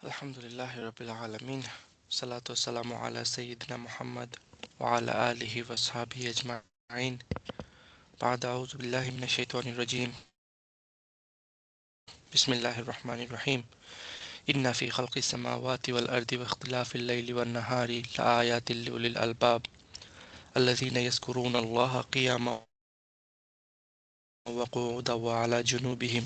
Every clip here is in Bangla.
Alhamdulillahi Rabbil Alameen. Salatu wassalamu ala Sayyidina Muhammad wa ala alihi wa sahbihi ajma'in. Ba'da a'udhu billahi minash shaitanir rajim. Bismillahir Rahmanir Rahim. Inna fi khalqis samawati wal ardi wa ikhtilafil layli wan nahari la ayatin li ulil albab alladhina yazkuruna Allaha qiyaman wa qu'udan wa ala junubihim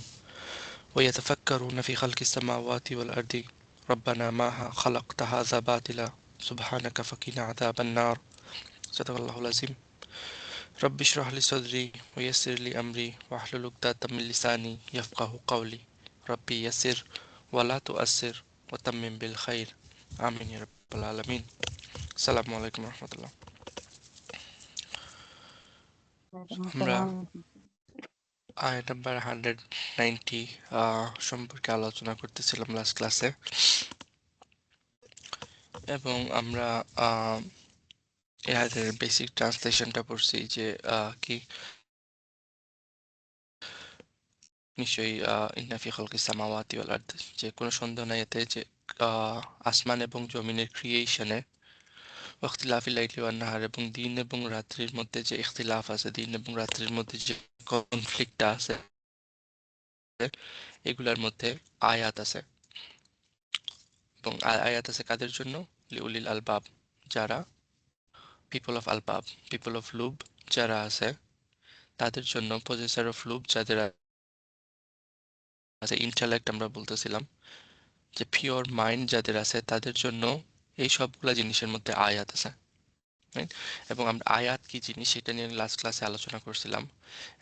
wa yatafakkaruna fi khalqis samawati wal ardi ربنا ما خلقت هذا باطلا سبحانك فقنا عذاب النار صدق الله العظيم رب اشرح لي صدري ويسر لي أمري واحلل عقدة من لساني يفقه قولي ربي يسر ولا تؤسر وتمم بالخير آمين يا رب العالمين السلام عليكم ورحمة الله ওয়ালাইকুম আমরা আসসালাম। আয়াত নাম্বার 190 সম্পর্কে আলোচনা করতেছিলাম লাস্ট ক্লাসে এবং আমরা এই আয়াতের বেসিক ট্রান্সলেশনটা পড়ছি যে কি নিশ্চয়ই ইন্না ফি খালকিস সামাওয়াতি ওয়াল আরদ, যে কোনো সন্দেহ নাই এতে যে আসমান এবং জমিনের ক্রিয়েশনে ওয়াখতিলাফিল লাইলি ওয়ান নাহার, এবং দিন এবং রাত্রির মধ্যে যে ইখতিলাফ আছে, দিন এবং রাত্রির মধ্যে যে কনফ্লিক্টটা আছে, এগুলার মধ্যে আয়াত আছে। এবং আয়াত আছে কাদের জন্য? লিউলিল আলবাব, যারা পিপল অফ আলবাব, পিপল অফ লুব যারা আছে তাদের জন্য, পজেসর অফ লুব যাদের আছে, ইন্টালেক্ট আমরা বলতেছিলাম যে পিওর মাইন্ড যাদের আছে তাদের জন্য এই সবগুলা জিনিসের মধ্যে আয়াত আছে, রাইট? এবং আমরা আয়াত কি জিনিস সেটা নিয়ে লাস্ট ক্লাসে আলোচনা করছিলাম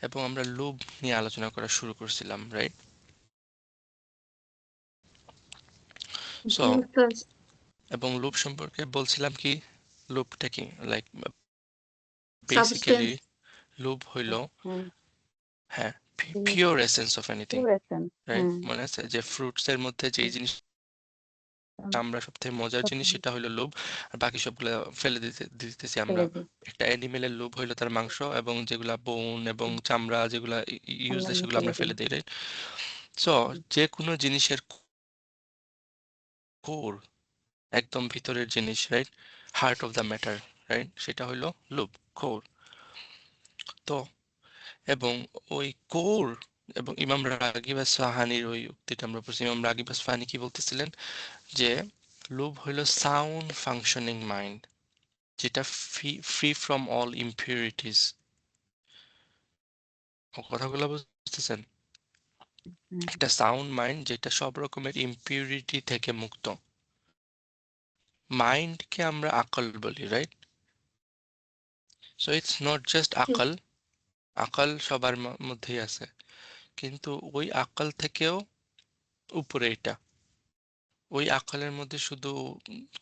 এবং আমরা লুব নিয়ে আলোচনা করা শুরু করছিলাম, রাইট? সো জি উস্তাদ। এবং লুব সম্পর্কে বলছিলাম কি, লুবটা কি, লাইক বেসিক্যালি সাবস্টেন্স। লুব হইল, হ্যাঁ, হ্যাঁ, পিওর জিনিসটা essence of anything, pure essence. Right? হ্যাঁ, মনে আছে যে ফ্রুটস এর মধ্যে যেই জিনিস আমরা সবথেকে মজার জিনিস সেটা হইলো লোভ, আর বাকি সবগুলো ফেলে দিতেছি আমরা। ফেলে দিই। একটা অ্যানিমেলের লোভ হইলো তার মাংস, এবং যেগুলা বোন এবং চামড়া যেগুলা ইউজলেস অন্যান্য সেগুলো ফেলে আমরা দিই। ফেলে দিই, রাইট? সো যে কোনো জিনিসের কোর, একদম ভিতরের জিনিস, right, heart of the matter, right, সেটা হইলো লোভ, কোর। তো এবং ওই কোর, এবং ইমাম রাগিব আসফাহানির ওই উক্তিটা আমরা পড়ছি, ইমাম রাগিব আসফাহানি কি বলতেছিলেন যে লোভ হইলো সাউন্ড ফাংশনিং মাইন্ড, যেটা ফ্রি ফ্রম অল ইম্পিউরিটিস। কথাগুলো বুঝতেছেন? হুম, একটা সাউন্ড মাইন্ড যেটা সব রকমের ইম্পিউরিটি থেকে মুক্ত। মাইন্ডকে আমরা আকল বলি, right? So it's not just জি, আকল, আকল সবার মধ্যেই আছে, কিন্তু ওই আকল থেকেও উপরে এটা। ওই আকলের মধ্যে শুধু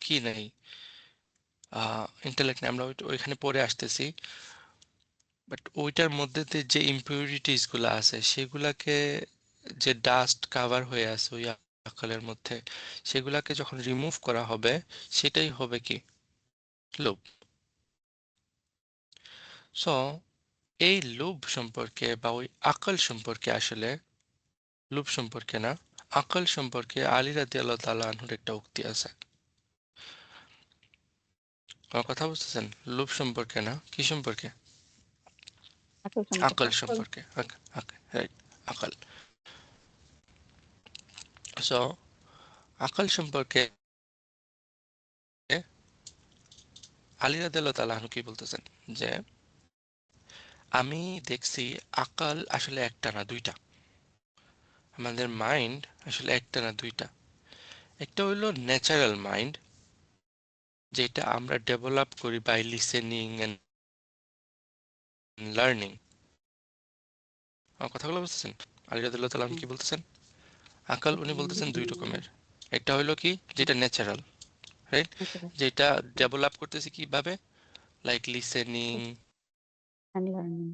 কি নাই, ইন্টেলেক্ট নেই, আমরা ওইখানে পড়ে আসতেছি, বাট ওইটার মধ্যে যে ইম্পিউরিটিস গুলো আছে সেগুলাকে, যে ডাস্ট কাভার হয়ে আছে ওই আকলের মধ্যে, সেগুলাকে যখন রিমুভ করা হবে সেটাই হবে কি, লোভ। সো এই লোভ সম্পর্কে বা ওই আকল সম্পর্কে, আসলে লোভ সম্পর্কে না, আকল সম্পর্কে আলী রাদিয়াল্লাহু তাআলা আনহুর একটা উক্তি আছে। আমার কথা বুঝতেছেন? লোভ সম্পর্কে না, কি সম্পর্কে? আসল সম্পর্কে। আকল সম্পর্কে, রাইট, আকল। সো আকল সম্পর্কে আলী রাদিয়াল্লাহু তাআলা আনহু কি বলতেছেন যে আমি দেখছি আকাল আসলে একটা না দুইটা। আমাদের মাইন্ড আসলে একটা না দুইটা। একটা হইলো ন্যাচারাল মাইন্ড, যেটা আমরা ডেভেলপ করি বাই লিসেনিং এন্ড লার্নিং। আমার কথাগুলো বুঝতেছেন? আলী রাদিয়াল্লাহু তাআলা আনহু হুম, কি বলতেছেন? আকাল উনি বলতেছেন দুই রকমের। একটা হইলো কি, যেটা ন্যাচারাল, রাইট, ন্যাচারাল যেটা ডেভেলপ করতেছি কিভাবে, like listening, and learning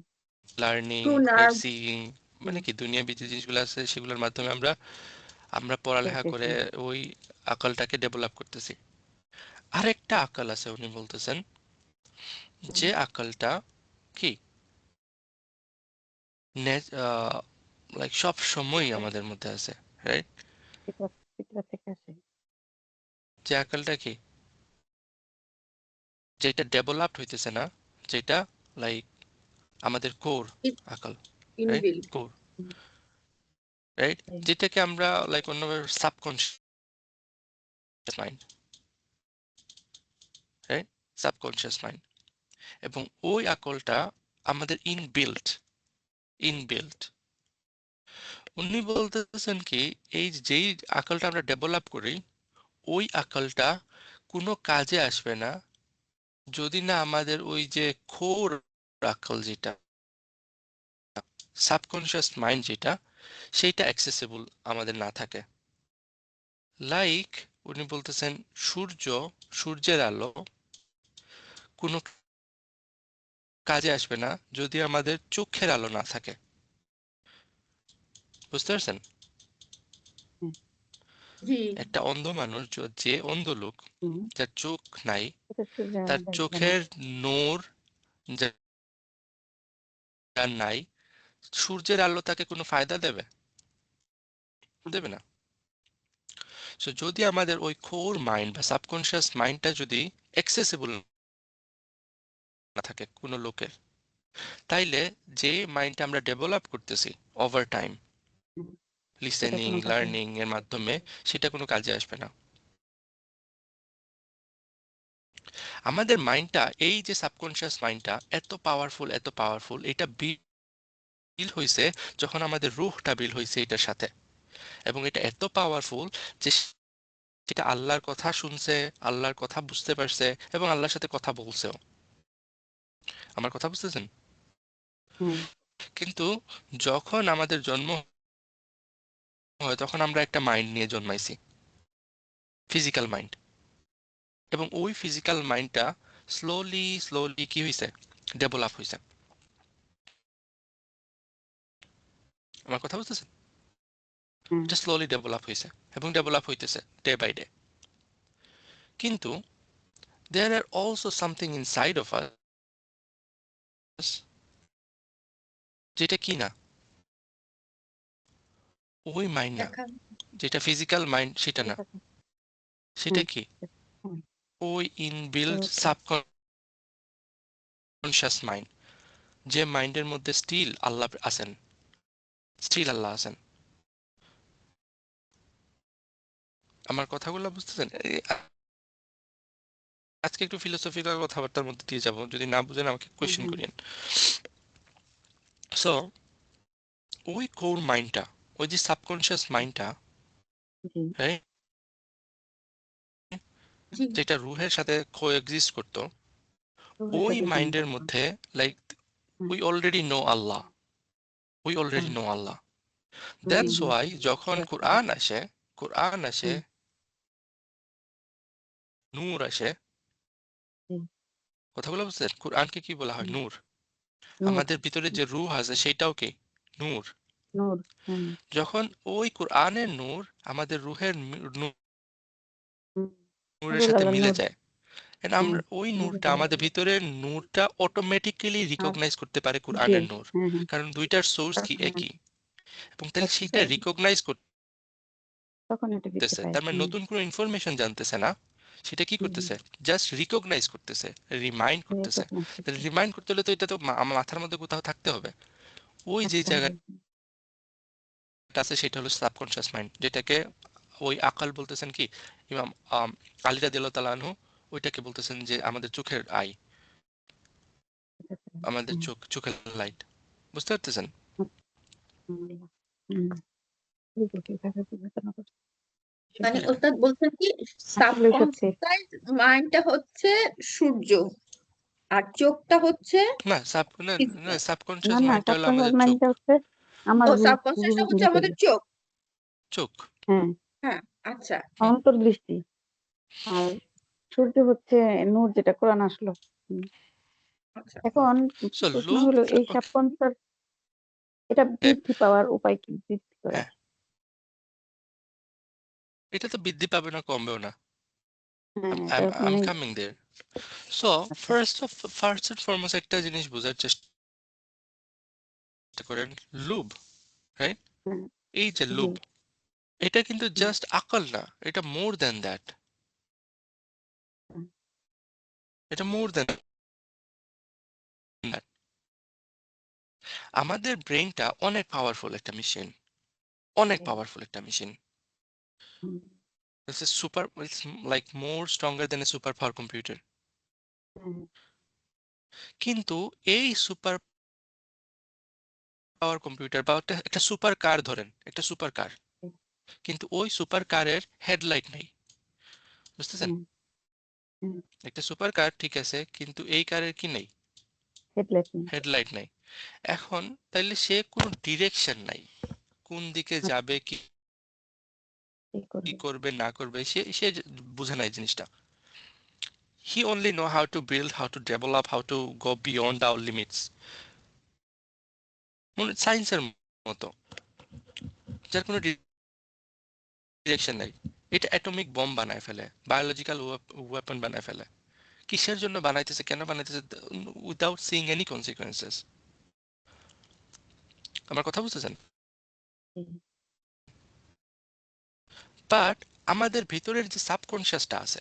learning, through right, nerves. Seeing, মানে হুম, কি দুনিয়াবি যে জিনিসগুলো আছে সেগুলোর মাধ্যমে আমরা আমরা পড়ালেখা করে দেখতেছি। ওই আকলটাকে ডেভেলপ করতেছি। আরেকটা আকল আছে উনি বলতেছেন, হুম, যে আকলটা কি, লাইক সব সময়ই ফিতরা আমাদের মধ্যে আছে, রাইট? ফিতরা ফিতরা থেকে আসে। যে আকলটা কি, যেটা ডেভেলপড হইতেছে না, যেটা লাইক আমাদের কোর আকল, রাইট? ইনবিল্ট। Core, right? যেটাকে আমরা লাইক অন্যভাবে subconscious mind, right? Subconscious mind. এবং ওই আকলটা আমাদের ইনবিল্ট। উনি বলতেছেন কি, এই যেই আকলটা আমরা ডেভেলপ করি, ওই আকলটা কোনো কাজে আসবে না যদি না আমাদের ওই যে কোর আকল, যেটা সাবকনশিয়াস মাইন্ড, যেটা সেইটা অ্যাক্সেসিবল আমাদের না থাকে। লাইক উনি বলতেছেন সূর্যের আলো কোনো কাজে আসবে না যদি আমাদের চোখের আলো না থাকে। বুঝতে পারছেন? জি। একটা অন্ধ মানুষ, যে অন্ধ লোক, হুম, যার চোখ নাই, এটা সূর্যের তার আলো দেখবে না। চোখের নূর যার নাই, সূর্যের আলো তাকে কোনো ফায়দা দেবে? দেবে না। সো যদি আমাদের ওই কোর মাইন্ড বা সাবকনশিয়াস মাইন্ডটা যদি অ্যাক্সেসিবল না থাকে কোনো লোকের, তাইলে যে মাইন্ডটা আমরা ডেভেলপ করতেছি ওভার টাইম, হুম, লিসেনিং, কোনো কাজে লার্নিং এর মাধ্যমে, সেটা কোনো কাজে আসবে না। আমাদের মাইন্ডটা, এই যে সাবকনশিয়াস মাইন্ডটা এত পাওয়ারফুল, এটা বিল হয়েছে যখন আমাদের রুহটা বিল হয়েছে এটার সাথে। এবং এটা এত পাওয়ারফুল যে সেটা আল্লাহর কথা শুনছে, আল্লাহর কথা বুঝতে পারছে, এবং আল্লাহর সাথে কথা বলছেও। আমার কথা বুঝতেছেন? হুম, কিন্তু যখন আমাদের জন্ম হয়, তখন আমরা একটা মাইন্ড নিয়ে জন্মাইছি, ফিজিক্যাল মাইন্ড। এবং ওই ফিজিক্যাল মাইন্ডটা স্লোলি কি হয়েছে, ডেভেলপ হয়েছে। আমার কথা বুঝতেছেন? হুম, এটা স্লোলি ডেভেলপ হয়েছে এবং ডেভেলপ হইতেছে ডে বাই ডে। কিন্তু there are also something inside of us যেটা কি না, ওই মাইন্ড না, দেখা। যেটা ফিজিক্যাল মাইন্ড সেটা ঠিক না। আছে। সেটা হুম, কি? হুম, ওই ইনবিল্ট তো সাবকনশিয়াস মাইন্ড, যে মাইন্ডের মধ্যে স্টিল আল্লাহ আছেন। আমার কথাগুলো বুঝতেছেন? আজকে একটু ফিলোসফিক্যাল কথাবার্তার মধ্যে দিয়ে যাব, যদি না বুঝেন আমাকে কোয়েশ্চেন হুম, করেন। সো ওই কোর মাইন্ডটা, ওই যে সাবকনশিয়াস মাইন্ডটা, জি, জি। যেটা রুহের সাথে কোএক্সিস্ট করতো, রুহের ওই সাথে মাইন্ডের সম্পর্ক। মধ্যে like hmm, we already know Allah, hmm, জি, দ্যাটস হুম, ওয়াই যখন বুঝতে কোরআন পারছি। আসে, হুম, নূর আসে। জি, কথাগুলো বুঝছেন? কোরআনকে কি বলা হয়? হুম, নূর। নূর, আমাদের ভিতরে যে রূহ আছে সেটাও কি নূর। নূর, হুম, যখন ওই কোরআনের নূর আমাদের রুহের হুম, নূরের নুরুল সাথে আলা মিলে নূর, যায়, and হ্যাঁ, আমরা ওই নুরুল নূরটা, আলা আমাদের ভিতরে নূরটা অটোমেটিক্যালি আর রিকগনাইজ করতে পারে জি, কোরআনের নূর, হ্যাঁ, হ্যাঁ, কারণ দুইটার সোর্স কি তখন একই। এবং তাহলে সেটা একসাথে, রিকগনাইজ তখন এটা বৃদ্ধি করতেছে, পায়। তার মানে হুম, নতুন কোনো ইনফরমেশন জানতেছে না, সেটা কি হুম, করতেছে, জাস্ট রিকগনাইজ করতেছে, রিমাইন্ড করতেছে। রেকগনাইজ তাহলে করতে রিমাইন্ড করতে হলে তো এটা তো আমার মাথার মধ্যে কোথাও থাকতে হবে। ওই যে থাকতে হবে। জায়গাটা আছে সেটা হলো সাবকনশিয়াস মাইন্ড, যেটাকে ওই আকাল বলতেছেন কি, ইমাম আলী রাদিয়াল্লাহু তাআলা আনহু ওইটাকে বলতেছেন যে আমাদের চোখের আই, আমাদের হুম, চোখের লাইট। বুঝতে পারতেছেন? হুম, হুম, ঠিকভাবে বিবেচনা করতে মানে বিষয়টা। ওস্তাদ বলছেন কি, আসলেই সত্যি। সাবকনসিয়াস মাইন্ডটা হচ্ছে সূর্য, আর চোখটা হচ্ছে না ফিজিক্যাল। সাবকনশিয়াস না, মাইন্ডটা হলো সাবকনশিয়াস আমাদের চোখ। মাইন্ডটা হচ্ছে আমার ও, রূহ, সাবকনসিয়াসটা রূহের হচ্ছে আমাদের ভিতরে। চোখ। চোখ। হ্যাঁ, হ্যাঁ, আচ্ছা। হুম, অন্তর্দৃষ্টি। আর সূর্য হচ্ছে নূর, যেটা কোরআন আসলো। হুম, আচ্ছা। এখন সো প্রশ্ন লুক, হলো, এই ওকে, সাবকনশিয়াস এটা বৃদ্ধি পাওয়ার উপায় কি? বৃদ্ধি করার? হ্যাঁ, এটা তো বৃদ্ধি পাবে না, কমবেও না। হ্যাঁ, এটা I'm মানে coming there. সো আচ্ছা, ফার্স্ট এন্ড ফরমোস্ট একটা জিনিস বোঝার চেষ্টা করেন, লুব, রাইট? হ্যাঁ, এই যে জি, লুব, এটা কিন্তু হুম, জাস্ট আকল না, এটা মোর দ্যান দ্যাট। এটা মোর দেন দ্যাট। আমাদের ব্রেইনটা অনেক পাওয়ারফুল একটা মেশিন, অনেক পাওয়ারফুল একটা machine. Hmm, This is super, it's like more stronger than a super power computer. হুম, কিন্তু এই সুপার পাওয়ার কম্পিউটার বা একটা সুপার কার ধরেন, একটা সুপার কার, হুম, কিন্তু ওই সুপার কারের হেডলাইট নেই, বুঝতেছেন? হুম, হুম, একটা সুপার কার ঠিক আছে, কিন্তু এই কারের কি নেই? হেডলাইট নেই। হেডলাইট নাই। এখন তাইলে সে কোনো ডিরেকশন নাই, কোন দিকে আচ্ছা, যাবে, কি কি কি করবে? করবে না করবে, সে সে বুঝে নাই জিনিসটা। হি only know how to build, how to develop, how to go beyond our limits, সায়েন্সের মতো, যার কোনো ডিরেকশন নাই। এটা অ্যাটমিক বম্ব বানায় ফেলে, বায়োলজিক্যাল ওয়েপন বানায় ফেলে। কিসের জন্য বানাইতেছে, কেন বানাইতেছে, উইদাউট সিইং এনি কনসিকুয়েন্সেস। আমার কথা বুঝতেছেন? হুম, বাট আমাদের ভিতরের যে সাবকনশিয়াসটা আছে,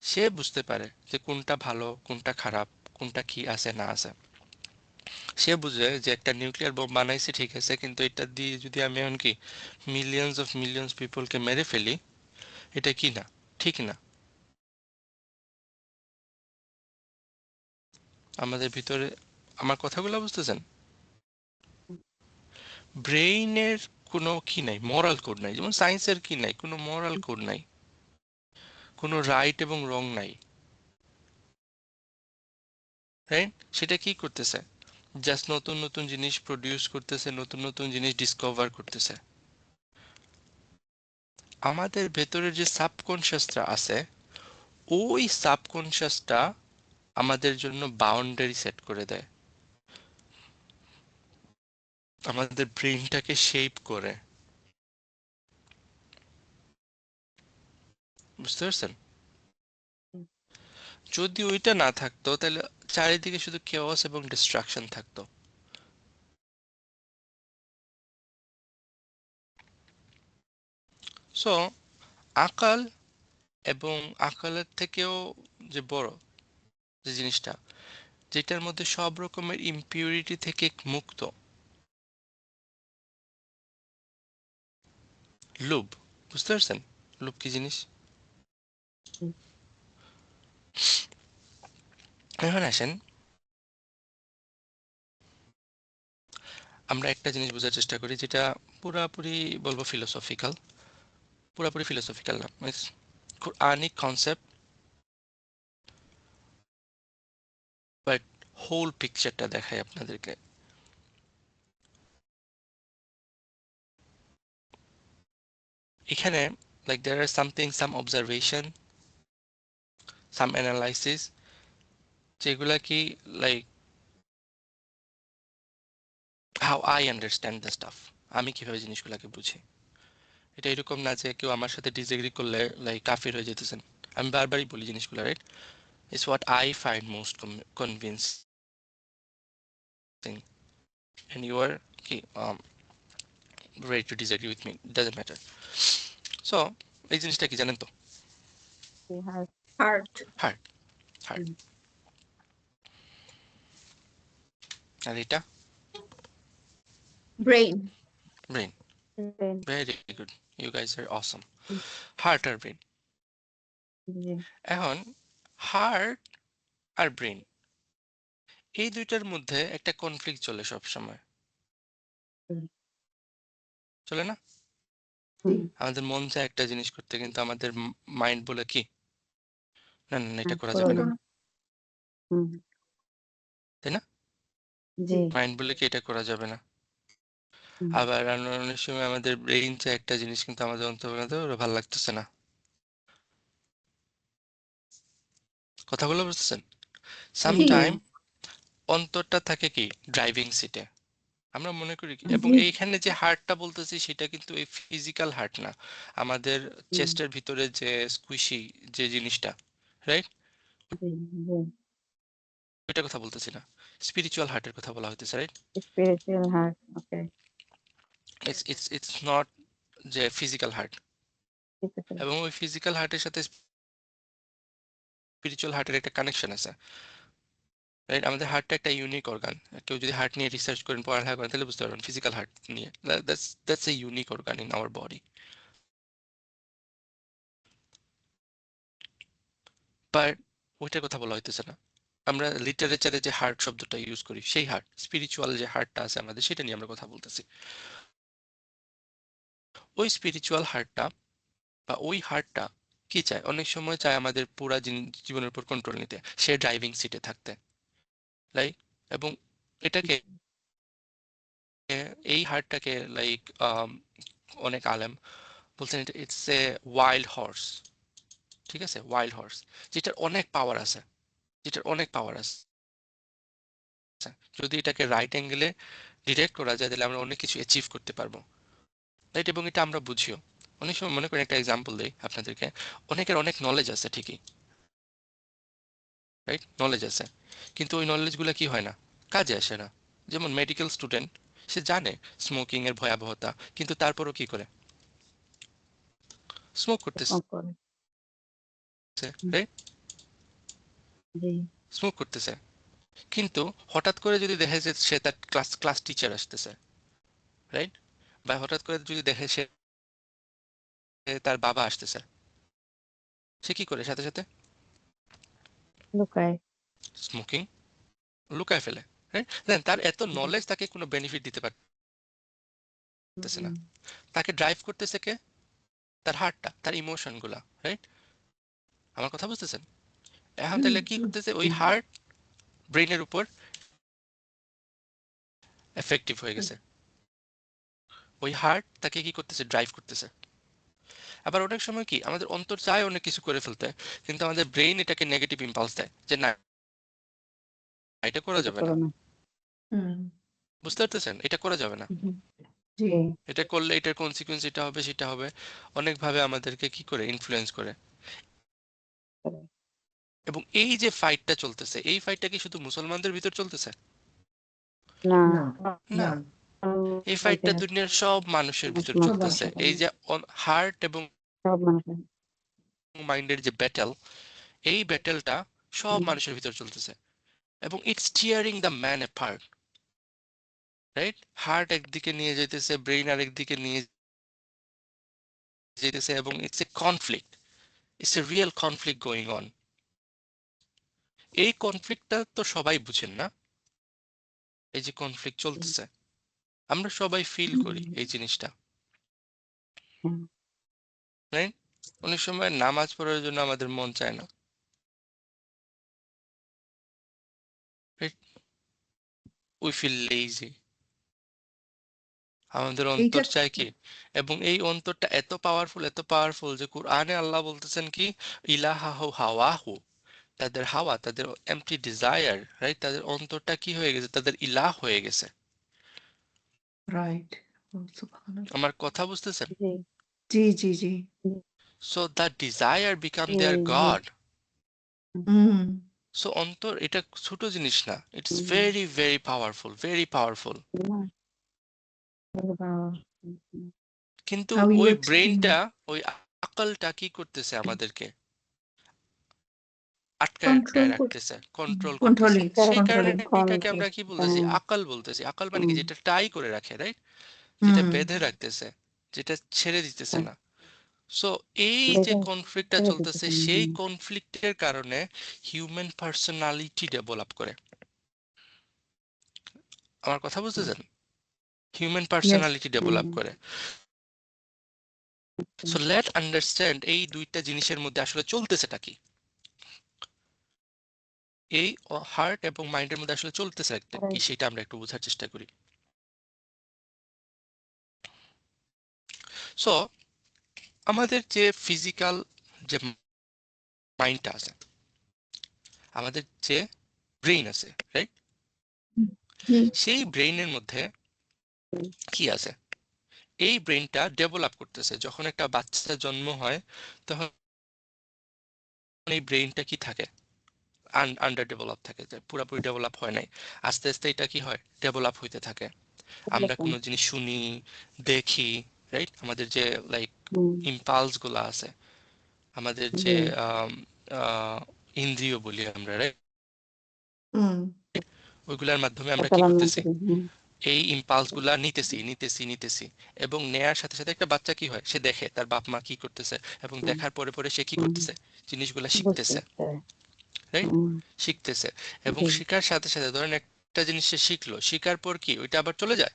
সে বুঝতে পারে যে কোনটা ভালো, কোনটা খারাপ, কোনটা কি আছে না আছে। সে বুঝে যে একটা নিউক্লিয়ার বোম বানাইছে ঠিক আছে, কিন্তু এটা দিয়ে যদি আমি এখন কি মিলিয়ন্স পিপলকে মেরে ফেলি, এটা কি না, ঠিক না। আমাদের ভিতরে, আমার কথাগুলো বুঝতেছেন? ব্রেইনের কোনো কি নাই, মরাল কোড নাই, যেমন সায়েন্সের কি নাই, কোনো মরাল কোড নাই, কোনো রাইট এবং রং নাই, রাইট? সেটা কি করতেছে? জাস্ট নতুন নতুন জিনিস প্রডিউস করতেছে, নতুন নতুন জিনিস ডিসকভার করতেছে। আমাদের ভেতরের যে সাবকনশিয়াসটা আছে, ওই সাবকনশিয়াসটা আমাদের জন্য বাউন্ডারি সেট করে দেয়, আমাদের ব্রেইনটাকে শেপ করে। বুঝতে পারছেন? হুম, যদি ওইটা না থাকতো তাহলে চারিদিকে শুধু কেওয়াস এবং ডিস্ট্রাকশন থাকতো। সো আকাল, এবং আকালের থেকেও যে বড় যে জিনিসটা, যেটার মধ্যে সব রকমের ইমপিউরিটি থেকে মুক্ত, লোভ। বুঝতে পারছেন লোভ কি জিনিস? হুম, এখন আসেন, আমরা একটা জিনিস বোঝার চেষ্টা করি, যেটা পুরাপুরি বলবো ফিলোসফিক্যাল, পুরাপুরি ফিলোসফিক্যাল না, আনিক কনসেপ্ট, বাট হোল পিকচারটা দেখায় আপনাদেরকে। এখানে লাইক দেয়ার আর সামথিং, সাম অবজারভেশন, সাম অ্যানালাইসিস, যেগুলা কি like how I understand the staff, আমি কিভাবে জিনিসগুলোকে বুঝি। এটা এরকম না যে কেউ আমার সাথে ডিসএগ্রি করলে লাইক কাফির হয়ে যেতেছেন। আমি বারবারই বলি জিনিসগুলো, right? It's what I find most convincing, and you are কি ready to disagree with me, doesn't matter. So এই জিনিসটা কি জানেন তো? Heart. Heart. Heart, heart. Hmm, আর এটা brain. Brain. Brain. Very good, you guys are awesome. Hmm, heart আর ব্রেন। জি। এখন হার্ট আর ব্রেন, এই দুইটার মধ্যে একটা কনফ্লিক্ট চলে সব সময়, হুম, চলে না? হুম, আমাদের মন চায় একটা জিনিস করতে, কিন্তু আমাদের মাইন্ড বলে কি, না না না, এটা করা করো যাবে না। না, হুম, তাই না? জি। মাইন্ড বলে কি এটা করা যাবে না। হুম, আবার অনেক সময় আমাদের ব্রেইন চায় একটা জিনিস, কিন্তু আমাদের অন্তর্মধ্যে ওরা ভালো লাগতেছে না। কথাগুলো বুঝতেছেন? জি। সামটাইম অন্তরটা থাকে কি ড্রাইভিং সিটে, আমরা মনে করি কি, এবং জি। এইখানে যে হার্টটা বলতেছি সেটা কিন্তু এই ফিজিক্যাল হার্ট না, আমাদের হুম, চেস্টের ভিতরে যে স্কুইশি যে জিনিসটা, রাইট? জি, জি। ওইটার কথা বলতেছি না, স্পিরিচুয়াল হার্টের কথা বলা হইতেছে, right? Spiritual heart. Okay. It's not যে ফিজিক্যাল হার্ট। ঠিক আছে। এবং ওই ফিজিক্যাল হার্টের সাথে স্পিরিচুয়াল হার্টের একটা কানেকশন আছে, রাইট? আমাদের হার্টটা একটা ইউনিক অর্গান। কেউ যদি হার্ট নিয়ে রিসার্চ করেন, পড়ালেখা করেন, তাহলে বুঝতে পারবেন ফিজিক্যাল হার্ট নিয়ে, that's a unique organ in our body. But ওইটার কথা বলা হইতেছে না। আমরা লিটারেচারে যে হার্ট শব্দটা ইউজ করি, সেই হার্ট, স্পিরিচুয়াল যে হার্টটা আছে আমাদের, সেটা নিয়ে আমরা কথা বলতেছি। ওই স্পিরিচুয়াল হার্টটা বা ওই হার্টটা কি চায়? অনেক সময় চায় আমাদের পুরা জীবনের উপর কন্ট্রোল নিতে, সে ড্রাইভিং সিটে থাকতে, রাইট? এবং এটাকে, এই হার্টটাকে লাইক অনেক আলেম বলছেন ইটস এ ওয়াইল্ড হর্স। ঠিক আছে, ওয়াইল্ড হর্স, যেটার অনেক পাওয়ার আছে, যেটার অনেক পাওয়ার আছে। যদি এটাকে রাইট অ্যাঙ্গেলে ডিরেক্ট করা যায়, তাহলে আমরা অনেক কিছু অ্যাচিভ করতে পারবো, রাইট? এবং এটা আমরা বুঝিও। অনেক সময় মনে করেন, একটা এক্সাম্পল দিই আপনাদেরকে, অনেকের অনেক নলেজ আছে ঠিকই, রাইট? নলেজ আছে, কিন্তু ওই নলেজগুলো কি হয় না, কাজে আসে না। যেমন মেডিকেল স্টুডেন্ট, সে জানে স্মোকিং এর ভয়াবহতা, কিন্তু তারপরও কি করে, স্মোক করতেছে, স্মোক করে। রাইট? জি। স্মোক করতেছে, কিন্তু হঠাৎ করে যদি দেখে যে সে তার ক্লাস টিচার আসতেছে, রাইট? বা হঠাৎ করে যদি দেখে সে তার বাবা আসতেছে, সে কি করে সাথে সাথে লুকায়। স্মোকিং লুকায় ফেলে, রাইট? দেন তার এত নলেজ তাকে কোনো বেনিফিট দিতে পারতেছে না। তাকে ড্রাইভ করতেছে কে? তার হার্টটা, তার ইমোশন গুলা, রাইট? আমার কথা বুঝতেছেন? এখন তাহলে কি করতেছে, ওই হার্ট ব্রেইনের উপর এফেক্টিভ হয়ে গেছে, ওই হার্ট তাকে কি করতেছে, ড্রাইভ করতেছে। আবার অনেক সময় কি, আমাদের অন্তর চায় অনেক কিছু করে ফেলতে, কিন্তু আমাদের ব্রেইন এটাকে নেগেটিভ ইম্পালস দেয় যে না, এটা করা এটা যাবে না। করো না। বুঝতে পারতেছেন? এটা করা যাবে না, জি। এটা করলে এটার কনসিকুয়েন্স এটা হবে সেটা হবে, অনেকভাবে আমাদেরকে কি করে ইনফ্লুয়েন্স করে। এবং এই যে ফাইটটা চলতেছে, এই ফাইটটা কি শুধু মুসলমানদের ভিতর চলতেছে? না। না, এই ফাইটটা ঐতিহাসিক দুনিয়ার সব মানুষের ভিতর চলতেছে। এই যে হার্ট এবং সব মানুষের। মাইন্ডের যে ব্যাটেল, এই ব্যাটেলটা সব মানুষের ভিতর চলতেছে, এবং it's tearing the man apart, right? Heart একদিকে নিয়ে যেতেছে, ব্রেইন আরেকদিকে নিয়ে যেতেছে, এবং it's a conflict, it's a real conflict going on. এই কনফ্লিক্টটা তো সবাই বুঝেন না, এই যে কনফ্লিক্ট চলতেছে, আমরা সবাই ফিল করি এই জিনিসটা, রাইট? অনেক সময় নামাজ পড়ার জন্য আমাদের মন চায় না, উই ফিল লেজি, আমাদের এইটা অন্তর চায় কি। এবং এই অন্তরটা এত পাওয়ারফুল, এত পাওয়ারফুল, যে কোরআনে আল্লাহ বলতেছেন কি, ইলাহাহু হাওয়াহু, তাদের হাওয়া, তাদের এমটি ডিজায়ার, রাইট? তাদের অন্তরটা কি হয়ে গেছে, তাদের ইলাহ হয়ে গেছে। রাইট। সুবহানাল্লাহ। আমার কথা বুঝতেছেন? জি জি জি। সো দ্য ডিজায়ার বিকাম জি, দেয়ার জি। গড। হুম। সো অন্তর এটা ছোট জিনিস না, it's very very powerful, very powerful. কিন্তু How you ওই explain ব্রেনটা, it? ওই আকলটা কি করতেছে, আমাদেরকে আটকায় Control আটকায় কর রাখতেছে, কন্ট্রোল করতেছে। controlling সেই কারণে controlling. এটাকে আমরা কি বলতেছি, আকল বলতেছি। আকল মানে কি, যেটা টাই করে রাখে, রাইট? যেটা হুম। বেঁধে রাখতেছে, যেটা ছেড়ে দিতেছে না। সো এই যে কনফ্লিক্টটা চলতেছে, সেই কনফ্লিক্টের কারণে হিউম্যান পার্সোনালিটি ডেভেলপ করে। আমার কথা বুঝতেছেন? Human Yes. পার্সোনালিটি ডেভেলপ করে। সো লেট আন্ডারস্ট্যান্ড এই দুইটা জিনিসের মধ্যে আসলে চলতেছেটা কি, এই হার্ট এবং মাইন্ডের মধ্যে আসলে চলতেছে একটা কি, সেটা আমরা একটু বোঝার চেষ্টা করি। সো আমাদের যে ফিজিক্যাল যে মাইন্ডটা আছে, আমাদের যে ব্রেইন আছে, রাইট? জি। সেই ব্রেইনের মধ্যে কি আছে, এই ব্রেইনটা ডেভেলপ করতেছে। যখন একটা বাচ্চা জন্ম হয়, তখন এই ব্রেইনটা কি থাকে, আন্ডার ডেভেলপ থাকে, যে পুরোপুরি ডেভেলপ হয় নাই। আস্তে আস্তে এটা কি হয়, ডেভেলপ হইতে থাকে। আমরা কোনো জিনিস শুনি, দেখি, রাইট? আমাদের যে লাইক ইম্পালস গুলা আছে, আমাদের যে ইন্দ্রিয় বলি আমরা, রাইট? হুম ওইগুলার মাধ্যমে আমরা কি চালানোর করতেছি, ভিতরে, হুম, এই ইম্পালস গুলা নিতেছি, এবং নেয়ার সাথে সাথে একটা বাচ্চা কি হয়, সে দেখে তার বাপ মা কি করতেছে, এবং হুম, দেখার পরে পরে সে কি হুম, করতেছে, জিনিসগুলা বুঝতে শিখতেছে, পারে, রাইট? হুম, শিখতেছে, এবং জি, শেখার সাথে সাথে ধরেন একটা জিনিস সে শিখলো, শিখার পর কি ওইটা আবার চলে যায়?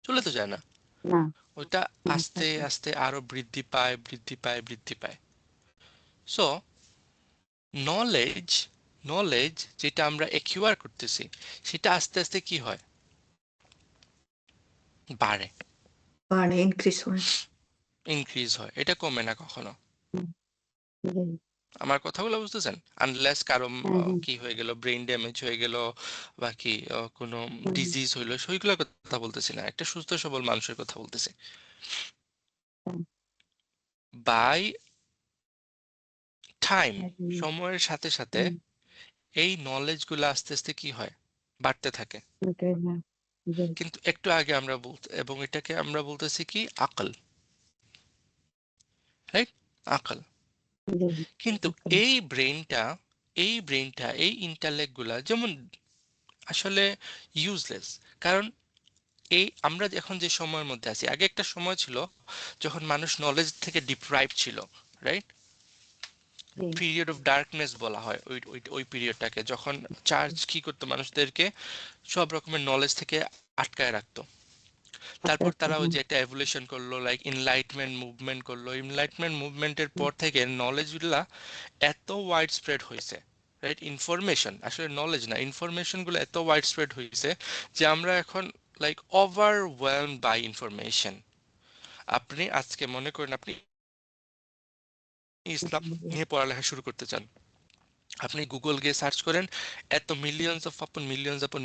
চলে তো যায় না, না, ওইটা না, আস্তে থাকে, আস্তে আরো বৃদ্ধি পায়। সো নলেজ নলেজ যেটা আমরা একিউয়ার করতেছি, সেটা আস্তে আস্তে কি হয়, বাড়ে, বাড়ে, ইনক্রিজ হয়। ইনক্রিজ হয়, এটা কমে না কখনো। হুম, জি, আমার কথাগুলো বুঝতেছেন? আনলেস কারো হ্যাঁ, হ্যাঁ, কি হয়ে গেল, ব্রেন ড্যামেজ হয়ে গেল, বা কি কোনো হুম, ডিজিজ হইলো, সেইগুলোর কথা বলতেছি না, একটা সুস্থ সবল মানুষের কথা বলতেছি। হুম, বাই টাইম, হুম, সময়ের সাথে সাথে হুম, এই নলেজ গুলো আস্তে আস্তে কি হয়, বাড়তে থাকে। ওটাই না, জি, কিন্তু একটু আগে আমরা এবং এটাকে আমরা বলতেছি কি, আকল, রাইট? আকল। জি, কিন্তু একদম, এই ব্রেনটা এই ইন্টালেক্ট গুলা যেমন আসলে ইউজলেস, কারণ এই আমরা এখন যে সময়ের মধ্যে আছি, আগে একটা সময় ছিল যখন মানুষ নলেজ থেকে ডিপ্রাইভ ছিল, right? G, period of darkness বলা হয় ওই পিরিয়ডটাকে, যখন চার্চ কি করতো, মানুষদেরকে সব রকমের নলেজ থেকে আটকায় রাখতো। আস্তে তারপর আস্তে, তারা ওই হুম, যে একটা এভলিউশন করলো, লাইক ইনলাইটমেন্ট মুভমেন্ট করলো, ইনলাইটমেন্ট মুভমেন্টের হুম, পর থেকে নলেজগুলা এত ওয়াইড স্প্রেড হয়েছে, রাইট? ইনফরমেশন, আসলে নলেজ না, ইনফরমেশন গুলো এত ওয়াইড স্প্রেড হয়েছে যে আমরা এখন লাইক ওভারওয়েলমড বাই ইনফরমেশন। আপনি আজকে মনে করেন আপনি ইসলাম জি, নিয়ে পড়ালেখা শুরু করতে চান, আপনি গুগল গিয়ে সার্চ করেন, এত মিলিয়ন্স আপন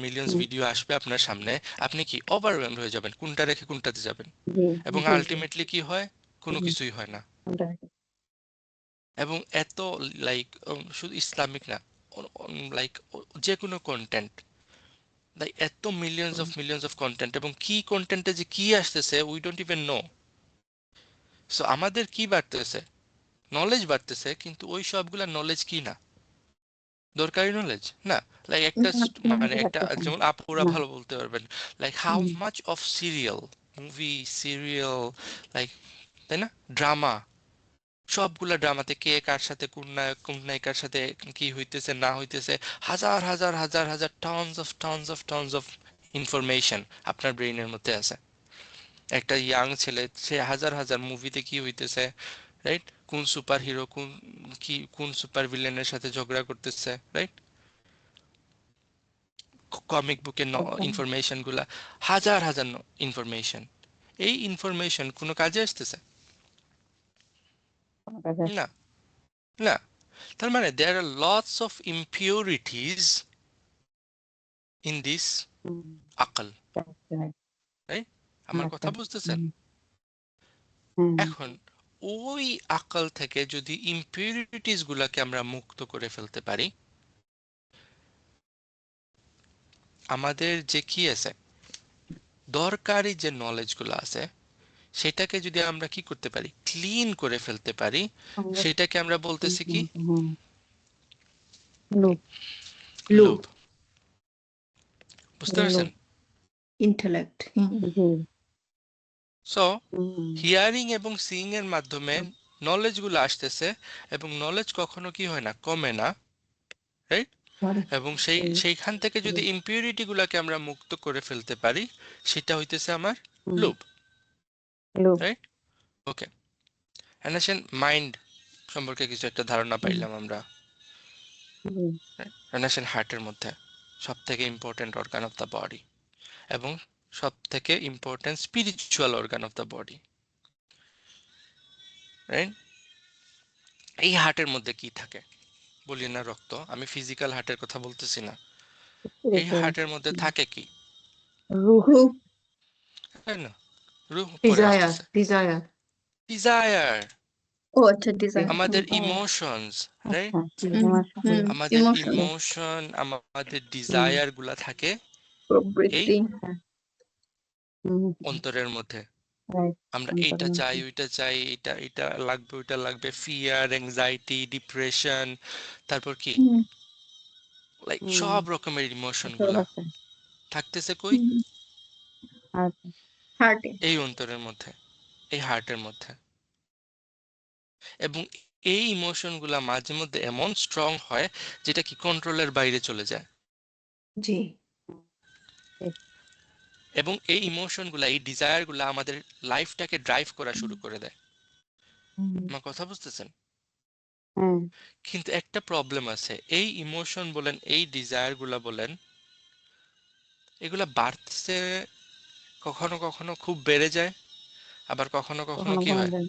মিলিয়ন্স হুম, ভিডিও আসবে আপনার সামনে, আপনি কি ওভারওয়েলমড হয়ে যাবেন, কোনটা রেখে কোনটাতে যাবেন? জি, এবং জি, জি, আলটিমেটলি কি হয়, কোনো হুম, কিছুই হয় না। ওটাই, এবং এত লাইক শুধু ইসলামিক না, লাইক যে কোনো কন্টেন্ট, লাইক এত হুম, মিলিয়ন্স অফ কন্টেন্ট, এবং কি কন্টেন্টে যে কি আসতেছে we don't even know. So আমাদের কি বাড়তেছে, নলেজ বাড়তেছে, কিন্তু ওই সবগুলা নলেজ কি না, দরকারি নলেজ না। লাইক একটা না, কোনো মানে কিছু একটা, রাখতেছে না, যেমন আপুরা না, ভালো বলতে পারবেন, like how hmm, much of serial, like, তাই না, ড্রামা, সবগুলা ড্রামাতে কে কার সাথে, কোন নায়ক কোন নায়িকার সাথে কি হইতেছে না হইতেছে, হাজার টনস অফ ইনফরমেশন আপনার ব্রেইনের মধ্যে আছে। একটা ইয়াং ছেলে, সে হাজার মুভিতে কি হইতেছে, রাইট? কোন সুপার হিরো কোন সুপার ভিলেনের সাথে ঝগড়া করতেছে, রাইট? কমিক বুকের একদম, ইনফরমেশন গুলা, হাজার ইনফরমেশন, এই ইনফরমেশন কোনো কাজে আসতেছে কোনো কাজে না, না। তার মানে there are lots of impurities in this হুম, আকল, আসছে, রাইট? আমার আচ্ছা, কথা বুঝতেছেন? হুম, হুম, এখন ওই আকল থেকে যদি ইম্পিউরিটিস গুলাকে আমরা মুক্ত করে ফেলতে পারি, আমাদের যে কি আছে, দরকারি যে নলেজ গুলো আছে, সেটাকে যদি আমরা কি করতে পারি, ক্লিন করে ফেলতে পারি, আমরা, সেটাকে আমরা হুম, বলতেছি কি, হুম, হুম, লুপ, লুপ, লোভ। বুঝতে পারছেন? লুপ, ইন্টেলেক্ট। হুম জি, সো হুম, হিয়ারিং এবং সিইং এর মাধ্যমে নলেজ গুলো আসতেছে, এবং নলেজ কখনো কি হয় না, কমে না, রাইট? বাড়ে। এবং জি, সেইখান থেকে জি, যদি ইম্পিউরিটি গুলাকে আমরা মুক্ত করে ফেলতে পারি, সেটা হইতেছে আমার হুম, লোভ, লুপ, রাইট? ওকে, আসেন মাইন্ড সম্পর্কে কিছু একটা ধারণা হুম, পাইলাম আমরা, জি, আসেন হার্টের মধ্যে সব থেকে important organ of the body, এবং সব থেকে important spiritual organ of the body, right? এই হার্টের মধ্যে কি থাকে, বলি না রক্ত, আমি ফিজিক্যাল হার্টের কথা বলতেছি না, এই স্পিরিচুয়াল, হার্টের মধ্যে থাকে কি, রুহ, রূপ, তাই না? রূহ পরে ডিজায়ার, আসতেছে, ডিজায়ার। ডিজায়ার, ও আচ্ছা, ডিজাইন। আমাদের ইমোশনস, রাইট? আচ্ছা, হুম ইমোশন, হুম আমাদের ইমোশন, ইমোশন, আমাদের হুম, ডিজায়ার গুলা থাকে এই প্রবৃত্তি। আচ্ছা, হুম, অন্তরের মধ্যে, রাইট আমরা অন্তরের এইটা চাই, মধ্যে ওইটা চাই, এটা লাগবে, ওইটা লাগবে, ফিয়ার, অ্যাংজাইটি, ডিপ্রেশন, তারপর কি হুম লাইক হুম সব রকমের ইমোশন এসব গুলা আছে থাকতেছে কই? আচ্ছা হার্টে এই অন্তরের মধ্যে, এই হার্টের মধ্যে। এবং এই ইমোশন গুলা মাঝে মধ্যে এমন স্ট্রং হয় যেটা কি কন্ট্রোলের বাইরে চলে যায়। জি ঠিক এবং এই ইমোশন গুলা, এই ডিজায়ার গুলা আমাদের লাইফটাকে ড্রাইভ করা শুরু করে দেয়। হুম, আমার কথা বুঝতেছেন? হ্যাঁ কিন্তু একটা প্রবলেম আছে, এই ইমোশন বলেন, এই ডিজায়ার গুলা বলেন, এগুলা বাড়ছে, কখনো কখনো খুব বেড়ে যায়, আবার কখনো কখনো কখনো কি কমে হয়, যায়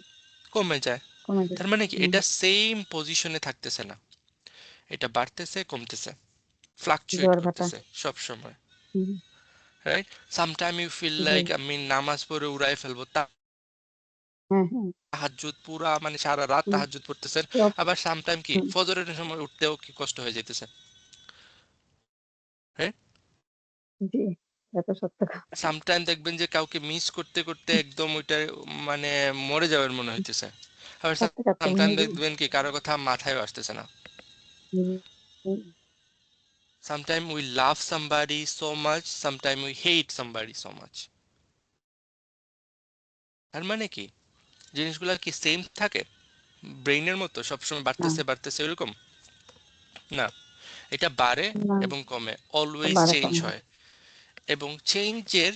কমে যায়। কমে তার যায় মানে কি এটা সেম পজিশনে থাকতেছে না, এটা বাড়তেছে কমতেছে, ফ্লাকচুয়েট জোয়ার ভাটা করতেছে সব সময়, hmm, right? Sometime you feel জি লাইক আমি নামাজ পড়ে উড়াই ফেলবো, হ্যাঁ হ্যাঁ তাহাজ্জুদ পুরা মানে সারা রাত হুম, তাহাজ্জুদ পড়তেছেন, সব আবার সামটাইম কি হুম, ফজরের সময় উঠতেও কি কষ্ট হয়ে যাইতেছে, রাইট? জি এত সত্য কথা সামটাইম দেখবেন যে কাউকে মিস করতে করতে একদম ওইটা মানে মরে যাওয়ার মনে হইতেছে, আবার কাঁদতে কাঁদতে সামটাইম মরে যাই দেখবেন কি কারো কথা মাথায়ও আসতেছে না। হুম, হুম, Sometimes we love somebody so much, sometimes we hate somebody so much. তার মানে কি জিনিসগুলা কি সেম থাকে ব্রেইনের মতো সবসময় না বাড়তেছে বাড়তেছে এরকম? না, এটা বাড়ে না এবং কমে, তো অলওয়েজ বাড়ে চেঞ্জ কমে হয়। এবং চেঞ্জের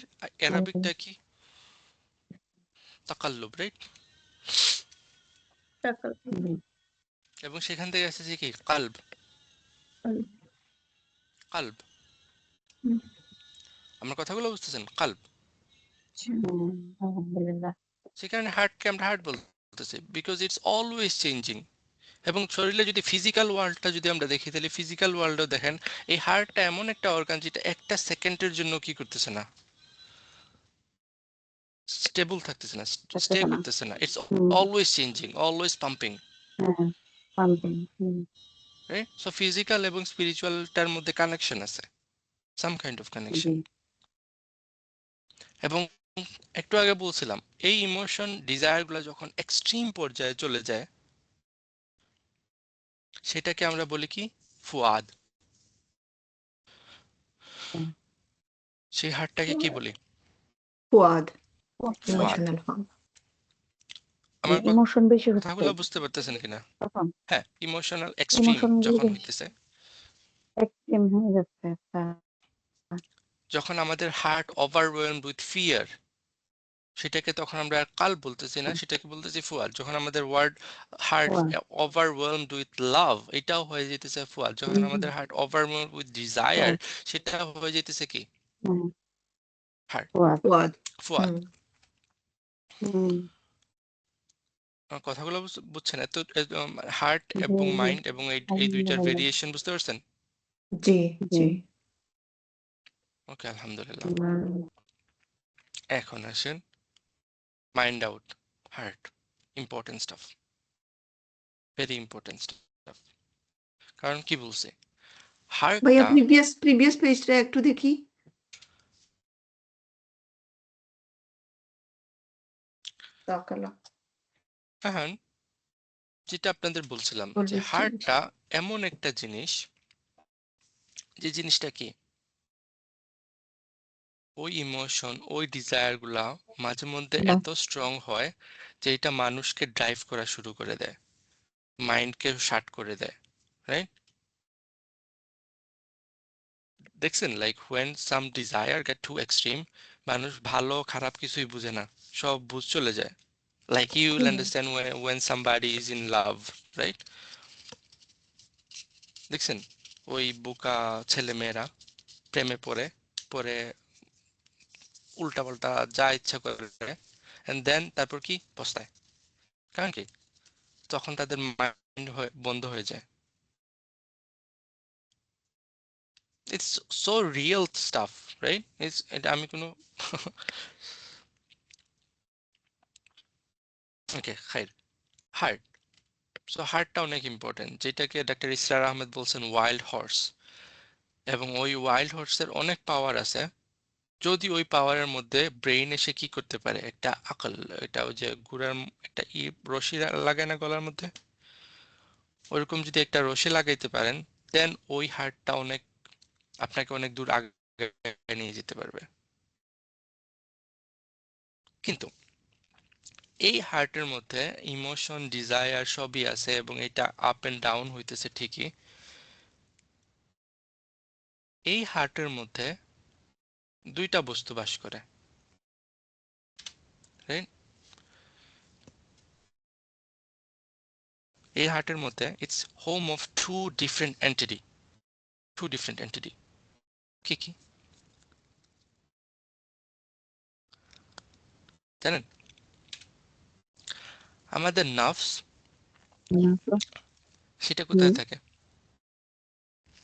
হুম, অ্যারাবিকটা কি? তাকাল্লুব, রাইট? জি এবং সেখান থেকে এসেছে কি কালব, কালব। আমার কথাগুলো বুঝতেছেন? কালব। হুম, আলহামদুলিল্লাহ সে কারণে হার্টকে আমরা হার্ট বলতেছি, বিকজ ইটস অলওয়েজ চেঞ্জিং। এবং শরীরে যদি ফিজিক্যাল ওয়ার্ল্ডটা যদি আমরা দেখি, তাহলে ফিজিক্যাল ওয়ার্ল্ডও দেখেন এই হার্টটা এমন একটা অর্গান যেটা একটা সেকেন্ডের জন্য কি করতেছে না, স্টেবল থাকতেছে না, স্টে থাকতেছে না করতেছে না, it's hmm, always changing, always pumping, হ্যাঁ পাম্পিং রাইট? সো ফিজিক্যাল এবং স্পিরিচুয়ালটার মধ্যে কানেকশন আছে, some kind of G connection. এবং একটু আগে বলছিলাম এই ইমোশন ডিজায়ার গুলো যখন এক্সট্রিম পর্যায়ে চলে যায়, সেটাকে আমরা বলি কি ফুয়াদ। হ্যাঁ, সেই হার্টটাকে কি বলি? ফুয়াদ ফুয়াদ। ইমোশনাল ফার্ম আমার ইমোশন বেশি হচ্ছে কথাগুলো বুঝতে পারতেছেন কিনা? তখন হ্যাঁ, ইমোশনাল এক্সট্রিম ইমোশন গুলো যখন বেশি হইতেছে, এক্সট্রিম হয়ে যাচ্ছে আচ্ছা যখন আমাদের হার্ট ওভারওয়েলমড উইথ ফিয়ার, সেটাকে তখন আমরা আর কাল বলতেছি না, সেটাকে বলতেছি ফুয়াদ। যখন আমাদের হার্ট ও ওভারওয়েলমড উইথ লাভ, এটাও হয়ে যেতেছে ফুয়াদ। যখন হুম, আমাদের heart overwhelmed with desire, hmm, সেটা হয়ে যেতেছে কি হুম, হার্ট, ফুয়াদ ফুয়াদ ফুয়াদ। হুম, আমার কথাগুলো বুঝছেন? এত হার্ট জি এবং জি মাইন্ড এবং এই দুইটার আলহামদুলিল্লাহ ভেরিয়েশন বুঝতে পারছেন? জি জি জি ওকে, আলহামদুলিল্লাহ। হুম, এখন আসেন mind out, heart, important staff, very important staff. কারণ কি বলছে ভাইয়া হার্টটা, প্রিভিয়াস পেজটা একটু দেখি তাকালাম এখন যেটা আপনাদের বলছিলাম যে অলওয়েজ চেঞ্জ হার্টটা এমন একটা জিনিস, যে জিনিসটা কি ওই ইমোশন, ওই ডিজায়ার গুলা মাঝে মধ্যে এত স্ট্রং হয় যে এটা মানুষকে ড্রাইভ করা শুরু করে দেয়, মাইন্ডকে শাট করে দেয়, রাইট? দেখছেন like when some desire get to extreme, মানুষ ভালো খারাপ কিছুই বুঝে না, সব বুঝ চলে যায়। Like you will understand when somebody is in love, right? দেখছেন ওই বোকা ছেলে মেয়েরা প্রেমে পড়ে, পরে উল্টাপাল্টা যা ইচ্ছা করে, এন্ড দেন তারপর কি পস্তায়, কারণ কি তখন তাদের মাইন্ড বন্ধ হয়ে যায়। It's so real staff, right? এটা আমি কোনো ওকে খাইর, হার্ট। সো হার্টটা অনেক ইম্পর্টেন্ট, যেটাকে ডাক্তার ইসরার আহমেদ বলছেন ওয়াইল্ড হর্স। এবং ওই ওয়াইল্ড হর্সের অনেক পাওয়ার আছে, যদি ওই পাওয়ারের মধ্যে ব্রেইন এসে কি করতে পারে, একটা আকল, এটা ওই যে ঘোড়ার একটা রশি লাগায় না গলার মধ্যে, ওইরকম যদি একটা রশি লাগাইতে পারেন, দেন ওই হার্টটা আপনাকে অনেক দূর আগে নিয়ে যেতে পারবে। কিন্তু এই হার্টের মধ্যে ইমোশন, ডিজায়ার সবই আছে এবং এটা আপ এন্ড ডাউন হইতেছে ঠিকই। এই হার্টের মধ্যে দুইটা বস্তু বাস করে, রাইট? এই হার্টের মধ্যে it's home of two different entity. কি কি জানেন? আমাদের নার্ভস, সেটা কোথায় থাকে?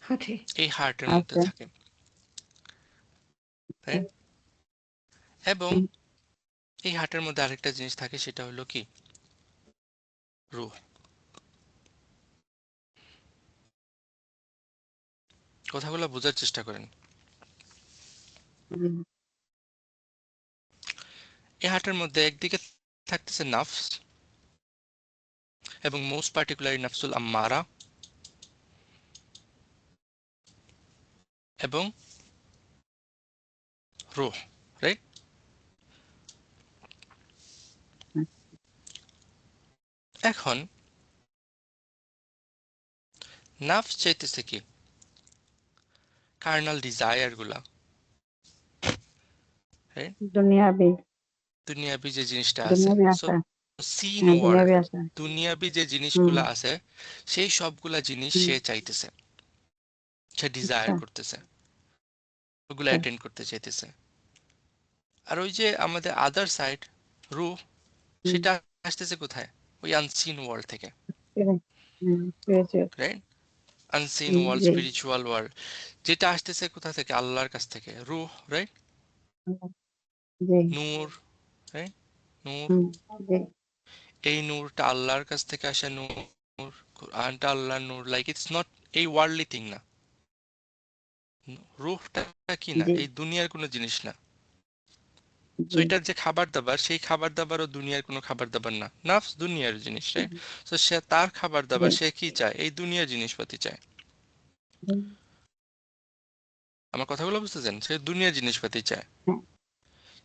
হাঁটে। এই হার্টের মধ্যে আচ্ছা। থাকে, রাইট? এবং এই হার্টের মধ্যে আরেকটা জিনিস থাকে, সেটা হলো কি? রুহ। কথাগুলো বোঝার চেষ্টা করেন। এই হার্টের মধ্যে একদিকে থাকতেছে নাফস, এবং মোস্ট পার্টিকুলারলি নাফসুল আম্মারা, এবং রুহ, রাইট? এখন নাফস চাইতেছে কি? কার্নাল ডিজায়ার গুলা, রাইট? দুনিয়াবি দুনিয়াবি যে জিনিসটা আছে, দুনিয়াবি সো আশা। সিন হ্যাঁ, ওয়ার্ল্ড, দুনিয়াবি আশা। দুনিয়াবি যে জিনিসগুলা আছে, সেই সবগুলা জিনিস হুম, সে চাইতেছে, সে ডিজায়ার আচ্ছা। করতেছে, ওগুলো অ্যাটেন্ড করতে চাইতেছে। আর ওই যে আমাদের আদার সাইড, রুহ, হুম, সেটা আসতেছে কোথায়? ওই আনসিন ওয়ার্ল্ড থেকে, spiritual, রাইট? আনসিন ওয়ার্ল্ড, জি। স্পিরিচুয়াল ওয়ার্ল্ড, যেটা আসতেছে কোথা থেকে? আল্লাহর কাছ থেকে, রুহ, রাইট? জি। নূর, রাইট? নূর, হুম, জি। এই নূরটা আল্লাহর কাছ থেকে আসে নূর, কোরআনটা আল্লাহর নূর, লাইক ইটস নট এই ওয়ার্ল্ডলি থিং না। রুহটা কি না, জি, এই দুনিয়ার কোনো জিনিস না। তো জি। এটার যে খাবার দাবার, সেই খাবার দাবারও দুনিয়ার কোনো খাবার দাবার না, নাফস দুনিয়ার জিনিস, রাইট? তো সে তার খাবার জি, দাবার সে কি চায়? এই দুনিয়ার জিনিসপাতি চায়। জি। আমার কথাগুলো বুঝতেছেন? সে দুনিয়ার জিনিসপাতি চায়। হ্যাঁ,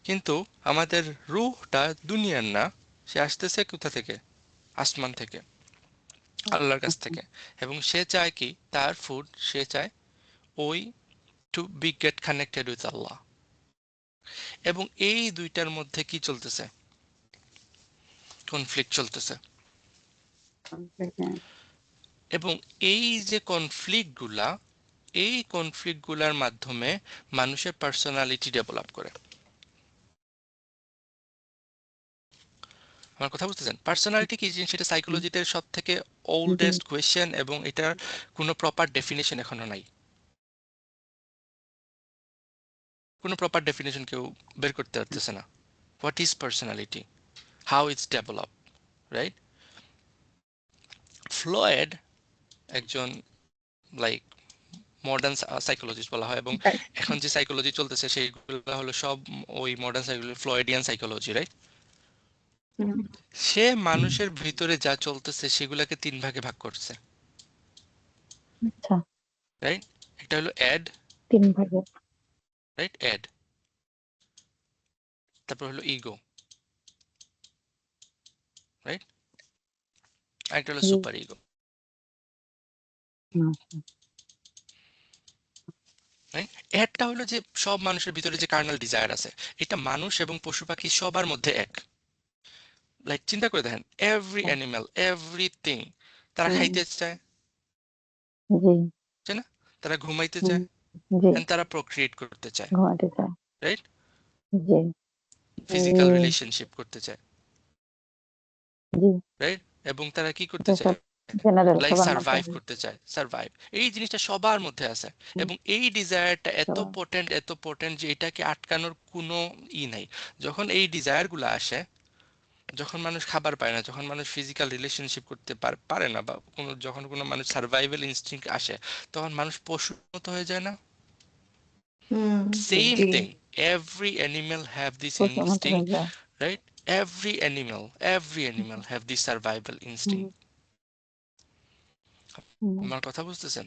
কিন্তু আমাদের রুহটা দুনিয়ার না, সে আসতেছে কোথা থেকে? আসমান থেকে, আল্লাহর কাছ আচ্ছা। থেকে। এবং সে চায় কি? তার ফুড সে চায় ওই to be get connected with Allah. এবং এই দুইটার মধ্যে কি চলতেছে? কনফ্লিক্ট চলতেছে। হ্যাঁ, এবং এই যে কনফ্লিক্টগুলা, এই কনফ্লিক্টগুলার মাধ্যমে মানুষের পার্সোনালিটি ডেভেলপ করে। আমার কথা বুঝতেছেন? পার্সোনালিটি কি জিনিস, সেটা সাইকোলজিতে সব থেকে জি, ওল্ডেস্ট কোয়েশ্চেন, এবং এটার কোনো প্রপার ডেফিনেশন এখনো নাই। কোনো প্রপার ডেফিনেশন কেউ বের করতে পারতেছে না। What is personality, how it's develop, right? Floyd একজন লাইক মডার্ন সাইকোলজিস্ট বলা হয়, এবং তাই। এখন যে সাইকোলজি চলতেছে সেইগুলো হলো সব ওই মডার্ন সাইকোলজি, ফ্লয়েডিয়ান সাইকোলজি, রাইট? হুম, সে মানুষের ভিতরে যা চলতেছে সেগুলাকে তিন ভাগে ভাগ করছে, আচ্ছা। রাইট? একটা হলো অ্যাড, ৩ ভাগে। রাইট? অ্যাড, তারপর হলো ইগো, রাইট? আরেকটা হলো জি, সুপার ইগো, আচ্ছা। রাইট? অ্যাডটা হলো যে সব মানুষের ভিতরে যে কার্নাল ডিজায়ার আছে, এটা মানুষ এবং পশু পাখি সবার মধ্যে এক। লাইক চিন্তা করে দেখেন, এভরি অ্যানিমাল, এভরিথিং, তারা হুম, খাইতে চায়, জি, তাই না? তারা ঘুমাইতে হুম, চায়, জি, and তারা প্রক্রিয়েট করতে চায়, ঘুমাতে চায়। রাইট? জি, ফিজিক্যাল রিলেশনশিপ করতে চায়, জি, রাইট? এবং তারা কি করতে এটা সব চায়? জেনারেল লাইক সবার মধ্যে। সার্ভাইভ করতে চায়, সার্ভাইভ। এই জিনিসটা সবার মধ্যে আছে। হুম, এবং এই ডিজায়ারটা সবার। এত পোটেন্ট যে এটাকে আটকানোর কোনো নাই। যখন এই ডিজায়ার গুলো আসে, যখন মানুষ খাবার পায় না, যখন মানুষ ফিজিক্যাল রিলেশনশিপ করতে পারে না, বা যখন কোনো মানুষ সার্ভাইভাল ইনস্টিংক্ট আসে, তখন মানুষ পশুর মতো হয়ে যায় না? Same G thing. Every animal have this পশু মাত্রা instinct, যায়। right? Every animal have this survival hmm, instinct. হুম, আমার কথা বুঝতেছেন?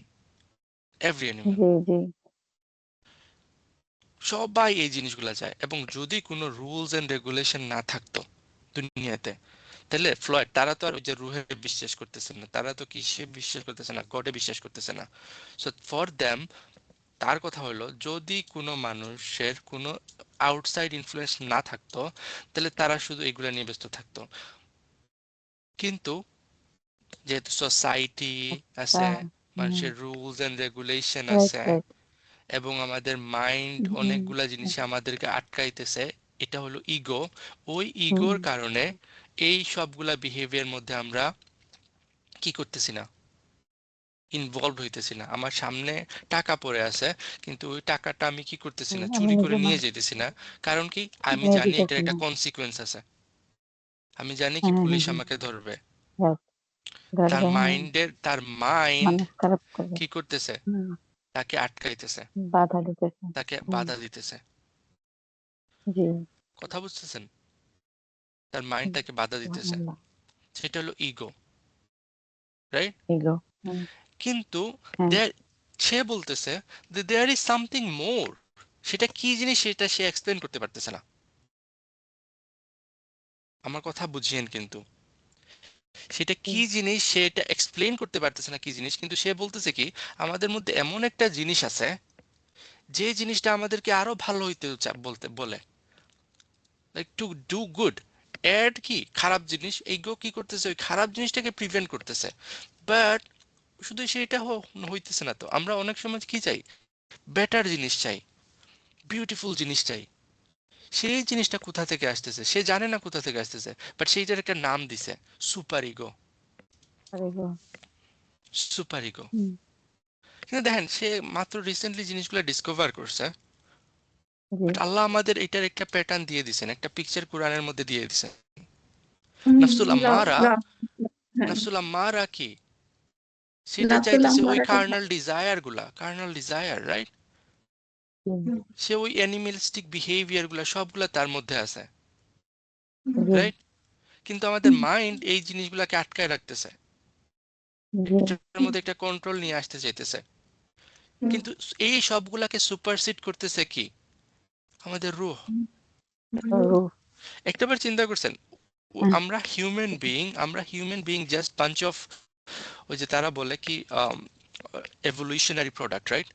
Every animal. জি, জি। সবাই এই জিনিসগুলা চায়, এবং যদি কোনো রুলস এন্ড রেগুলেশন না থাকতো দুনিয়াতে, তাহলে ফ্লয়েড তারা তো আর ওই যে রুহে বিশ্বাস করতেছে না, তারা তো কিসে বিশ্বাস করতেছে না, গডে বিশ্বাস করতেছে না। সো ফর দ্যাম, তার কথা হলো যদি কোনো মানুষের কোনো আউটসাইড ইনফ্লুয়েন্স না থাকতো, তাহলে তারা শুধু এগুলা নিয়ে ব্যস্ত থাকতো। কিন্তু যেহেতু সোসাইটি আচ্ছা। আছে, হুম, মানুষের রুলস এন্ড রেগুলেশন রাইট, আছে, রাইট। এবং আমাদের মাইন্ড হুম, অনেকগুলা জিনিসে আমাদেরকে আটকাইতেছে, এটা হলো ইগো। ওই হুম, ইগোর কারণে এই সবগুলা বিহেভিয়ার মধ্যে আমরা কি করতেছি না, ইনভলভ হইতেছি না। আমার সামনে টাকা পড়ে আছে, কিন্তু ওই টাকাটা আমি কি করতেছি হুম, না, আমি চুরি করে নিজে না, নিয়ে যেতেছি না। কারণ কি, আমি নিয়ে জানি এটার দিতেছি একটা না। কনসিকুয়েন্স আছে, আমি জানি কি হ্যাঁ, হ্যাঁ, পুলিশ হ্যাঁ, আমাকে ধরবে। রাইট। তার ধরবে, হ্যাঁ। মাইন্ডের, তার মাইন্ড মানুষ খারাপ করবে। কি করতেছে, হুম, তাকে আটকাইতেছে, বাধা দিতেছে। তাকে হুম, বাধা দিতেছে। জি। কথা বুঝতেছেন? তার মাইন্ড তাকে বাধা দিতেছে, সুবহানাল্লাহ। সেটা হলো ইগো, রাইট? ইগো। হুম, কিন্তু হ্যাঁ। there- সে বলতেছে যে দেয়ার ইজ সামথিং মোর, সেটা কি জিনিস সেটা সে এক্সপ্লেন করতে পারতেছে না। আমার কথা বুঝিয়েন কিন্তু, সেটা কি জিনিস সে এটা এক্সপ্লেন করতে পারতেছে না কি জিনিস, কিন্তু সে বলতেছে কি, আমাদের মধ্যে এমন একটা জিনিস আছে যে জিনিসটা আমাদেরকে আরো ভালো হইতে বলতে বলে, লাইক টু ডু গুড। অ্যাড কি খারাপ জিনিস, এইগো কি করতেছে, ওই খারাপ জিনিসটাকে প্রিভেন্ট করতেছে। বাট শুধু সেটা হইতেছে না তো, আমরা অনেক সময় কি চাই, বেটার জিনিস চাই, বিউটিফুল জিনিস চাই। সেই জিনিসটা কোথা থেকে আসতেছে সে জানে না কোথা থেকে আসতেছে, বাট সেইটার একটা নাম দিছে, সুপার ইগো। আর ইগো। Super ego. হুম, কিন্তু দেখেন, সে মাত্র রিসেন্টলি জিনিসগুলো ডিসকভার করছে, জি। বাট আল্লাহ আমাদের এটার একটা প্যাটার্ন দিয়ে দিছেন, একটা পিকচার কোরআনের মধ্যে দিয়ে দিছেন। হুম, নাফসুল আম্মারা, রা- হ্যাঁ, নাফসুল আম্মারা কি, সেটা নাফসুল চাইতেছে ওই আম্মারাটা কার্নাল ডিজায়ার গুলা, কার্নাল ডিজায়ার, রাইট? জি, হুম, সে ওই অ্যানিমেলিস্টিক বিহেভিয়ার গুলা সবগুলা তার মধ্যে আছে, হুম, জি, রাইট? কিন্তু আমাদের মাইন্ড এই জিনিসগুলাকে আটকায় রাখতেছে, জি। এটার মধ্যে একটা কন্ট্রোল নিয়ে আসতে চাইতেছে। হুম, কিন্তু এই সবগুলাকে সুপারসিড করতেছে কি, আমাদের রূহ। ও, একটাবার চিন্তা করছেন, হ্যাঁ, আমরা human being just bunch of, ওই যে তারা বলে কি, evolutionary product, right?